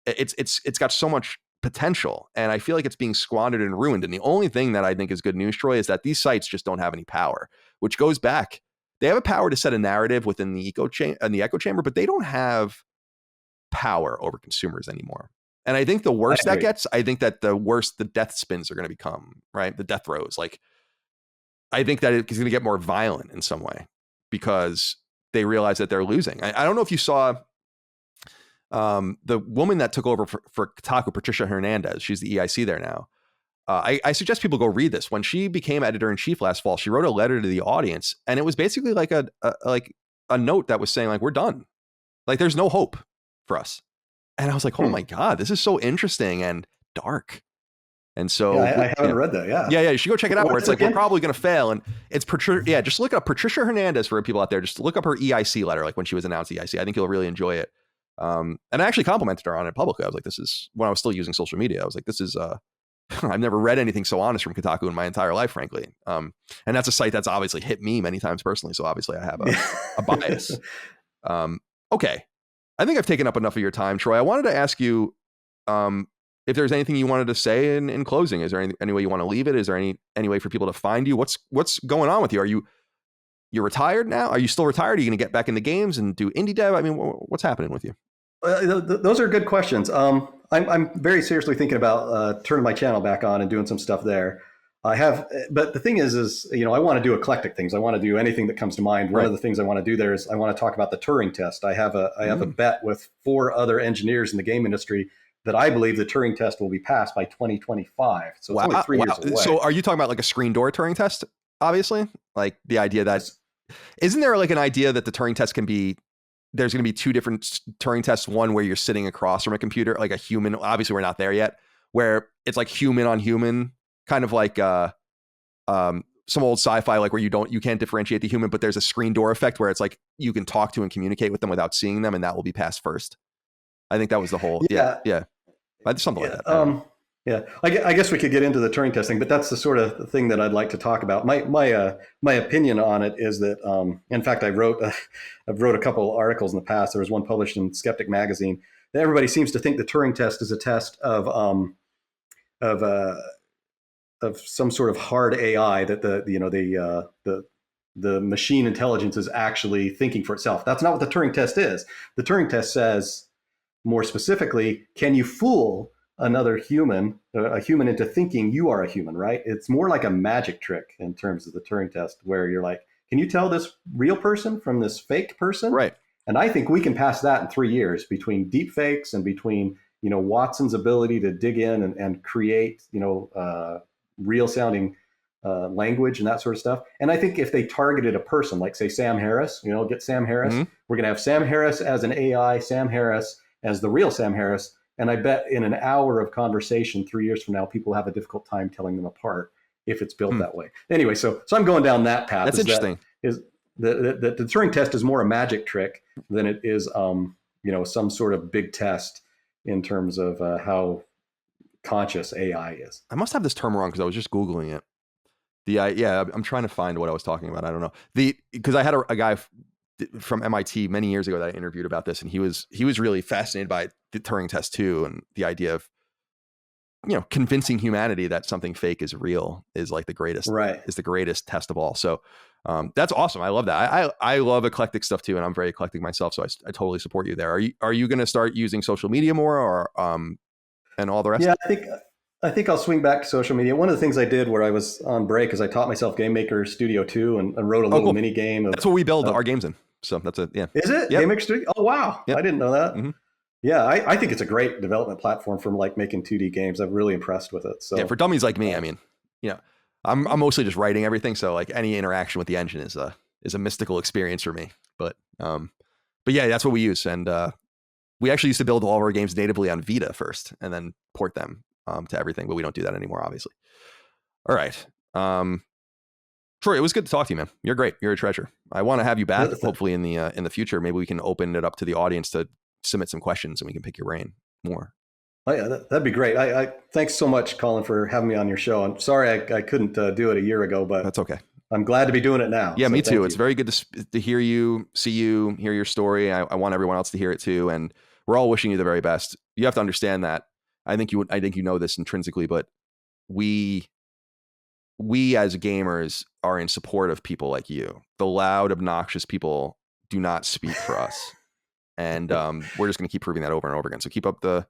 it's got so much potential. And I feel like it's being squandered and ruined. And the only thing that I think is good news, Troy, is that these sites just don't have any power, which goes back. They have a power to set a narrative within the echo chamber, but they don't have power over consumers anymore. And I think the worse that gets, I think that the worse the death spins are going to become, right? The death rows. Like, I think that it's going to get more violent in some way because they realize that they're losing. I don't know if you saw the woman that took over for Kotaku, Patricia Hernandez. She's the EIC there now. I suggest people go read this. When she became editor-in-chief last fall, she wrote a letter to the audience, and it was basically like a note that was saying, like, we're done. Like, there's no hope for us. And I was like, oh my God, this is so interesting and dark. And so I haven't read that. Yeah. You should go check it out. Where it's like, we're probably going to fail. And it's Patricia. Yeah, just look up Patricia Hernandez for people out there. Just look up her EIC letter, like when she was announced EIC. I think you'll really enjoy it. And I actually complimented her on it publicly. I was like, this is when I was still using social media. I was like, this is I've never read anything so honest from Kotaku in my entire life, frankly. And that's a site that's obviously hit me many times personally. So obviously I have a bias. Okay. I think I've taken up enough of your time, Troy. I wanted to ask you if there's anything you wanted to say in closing. Is there any way you want to leave it? Is there any way for people to find you? What's going on with you? You're retired now? Are you still retired? Are you going to get back into games and do indie dev? I mean, what's happening with you? Those are good questions. I'm very seriously thinking about turning my channel back on and doing some stuff there. But the thing is, I want to do eclectic things. I want to do anything that comes to mind. One of the things I want to do there is I want to talk about the Turing test. I have a bet with 4 other engineers in the game industry that I believe the Turing test will be passed by 2025. So it's only 3 years away. So are you talking about like a screen door Turing test? Obviously, like the idea that isn't there like an idea that the Turing test can be, there's going to be 2 different Turing tests. One where you're sitting across from a computer, like a human. Obviously, we're not there yet. Where it's like human on human, kind of like some old sci-fi, like where you can't differentiate the human, but there's a screen door effect where it's like you can talk to and communicate with them without seeing them, and that will be passed first. I think that was the whole. Yeah. Something like that. I guess we could get into the Turing testing, but that's the sort of thing that I'd like to talk about. My opinion on it is that, in fact, I've wrote a couple articles in the past. There was one published in Skeptic magazine. That everybody seems to think the Turing test is a test of some sort of hard AI that the machine intelligence is actually thinking for itself. That's not what the Turing test is. The Turing test says, more specifically, can you fool another human, a human into thinking you are a human, right? It's more like a magic trick in terms of the Turing test, where you're like, can you tell this real person from this fake person? Right. And I think we can pass that in 3 years between deep fakes and between, Watson's ability to dig in and create, real sounding language and that sort of stuff. And I think if they targeted a person, like say Sam Harris, get Sam Harris, we're going to have Sam Harris as an AI, Sam Harris as the real Sam Harris. And I bet in an hour of conversation 3 years from now, people have a difficult time telling them apart if it's built that way. Anyway, so I'm going down that path. That's interesting. The Turing test is more a magic trick than it is, some sort of big test in terms of how conscious AI is. I must have this term wrong because I was just Googling it. I'm trying to find what I was talking about. I don't know. Because I had a guy from MIT many years ago that I interviewed about this, and he was really fascinated by the Turing test too, and the idea of convincing humanity that something fake is real is like the greatest test of all. So that's awesome. I love that. I love eclectic stuff too, and I'm very eclectic myself, so I totally support you there. Are you going to start using social media more, or and all the rest? Yeah, I think I'll swing back to social media. One of the things I did where I was on break is I taught myself Game Maker Studio 2 and wrote a little mini game. That's what we build our games in. So that's it. Yeah. Is it? Yep. Game Maker Studio? Oh, wow. Yep. I didn't know that. Mm-hmm. Yeah, I think it's a great development platform for like making 2D games. I'm really impressed with it. So for dummies like me, I mean, I'm mostly just writing everything, so like any interaction with the engine is a mystical experience for me. But yeah, that's what we use, and we actually used to build all of our games natively on Vita first, and then port them to everything. But we don't do that anymore, obviously. All right, Troy, it was good to talk to you, man. You're great. You're a treasure. I want to have you back, hopefully in the future. Maybe we can open it up to the audience to submit some questions, and we can pick your brain more. Oh, yeah, that'd be great. I thanks so much, Colin, for having me on your show. I'm sorry I couldn't do it a year ago, but that's okay. I'm glad to be doing it now. Yeah, so me too. It's very good to hear you, see you, hear your story. I want everyone else to hear it too, and we're all wishing you the very best. You have to understand that. I think you know this intrinsically, but we as gamers are in support of people like you. The loud, obnoxious people do not speak for us, and we're just going to keep proving that over and over again. So keep up the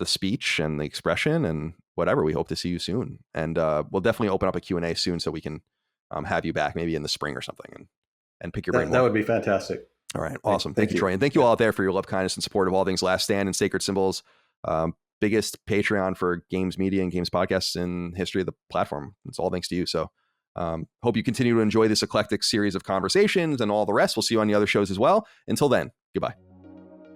speech and the expression and whatever. We hope to see you soon, and we'll definitely open up a Q&A soon so we can have you back maybe in the spring or something and pick your brain. That would be fantastic. All right, awesome. Thank you, Troy, and thank you all out there for your love, kindness, and support of all things Last Stand and Sacred Symbols. Biggest Patreon for games media and games podcasts in history of the platform. It's all thanks to you. So hope you continue to enjoy this eclectic series of conversations and all the rest. We'll see you on the other shows as well. Until then, goodbye.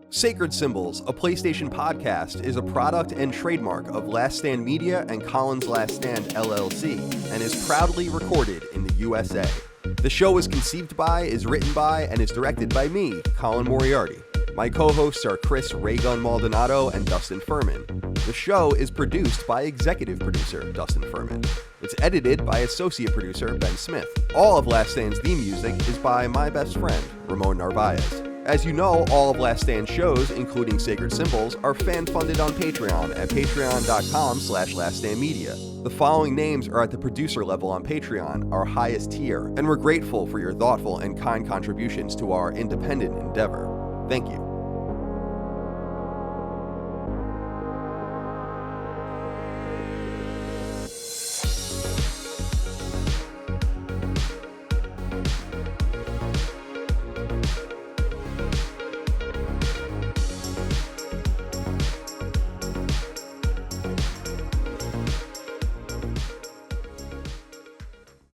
Sacred Symbols, a PlayStation podcast, is a product and trademark of Last Stand Media and Colin's Last Stand LLC, and is proudly recorded in the USA. The show is conceived by, is written by, and is directed by me, Colin Moriarty. My co-hosts are Chris Raygun Maldonado and Dustin Furman. The show is produced by executive producer Dustin Furman. It's edited by associate producer Ben Smith. All of Last Stand's theme music is by my best friend, Ramon Narvaez. As you know, all of Last Stand shows, including Sacred Symbols, are fan-funded on Patreon at patreon.com/laststandmedia. The following names are at the producer level on Patreon, our highest tier, and we're grateful for your thoughtful and kind contributions to our independent endeavor. Thank you.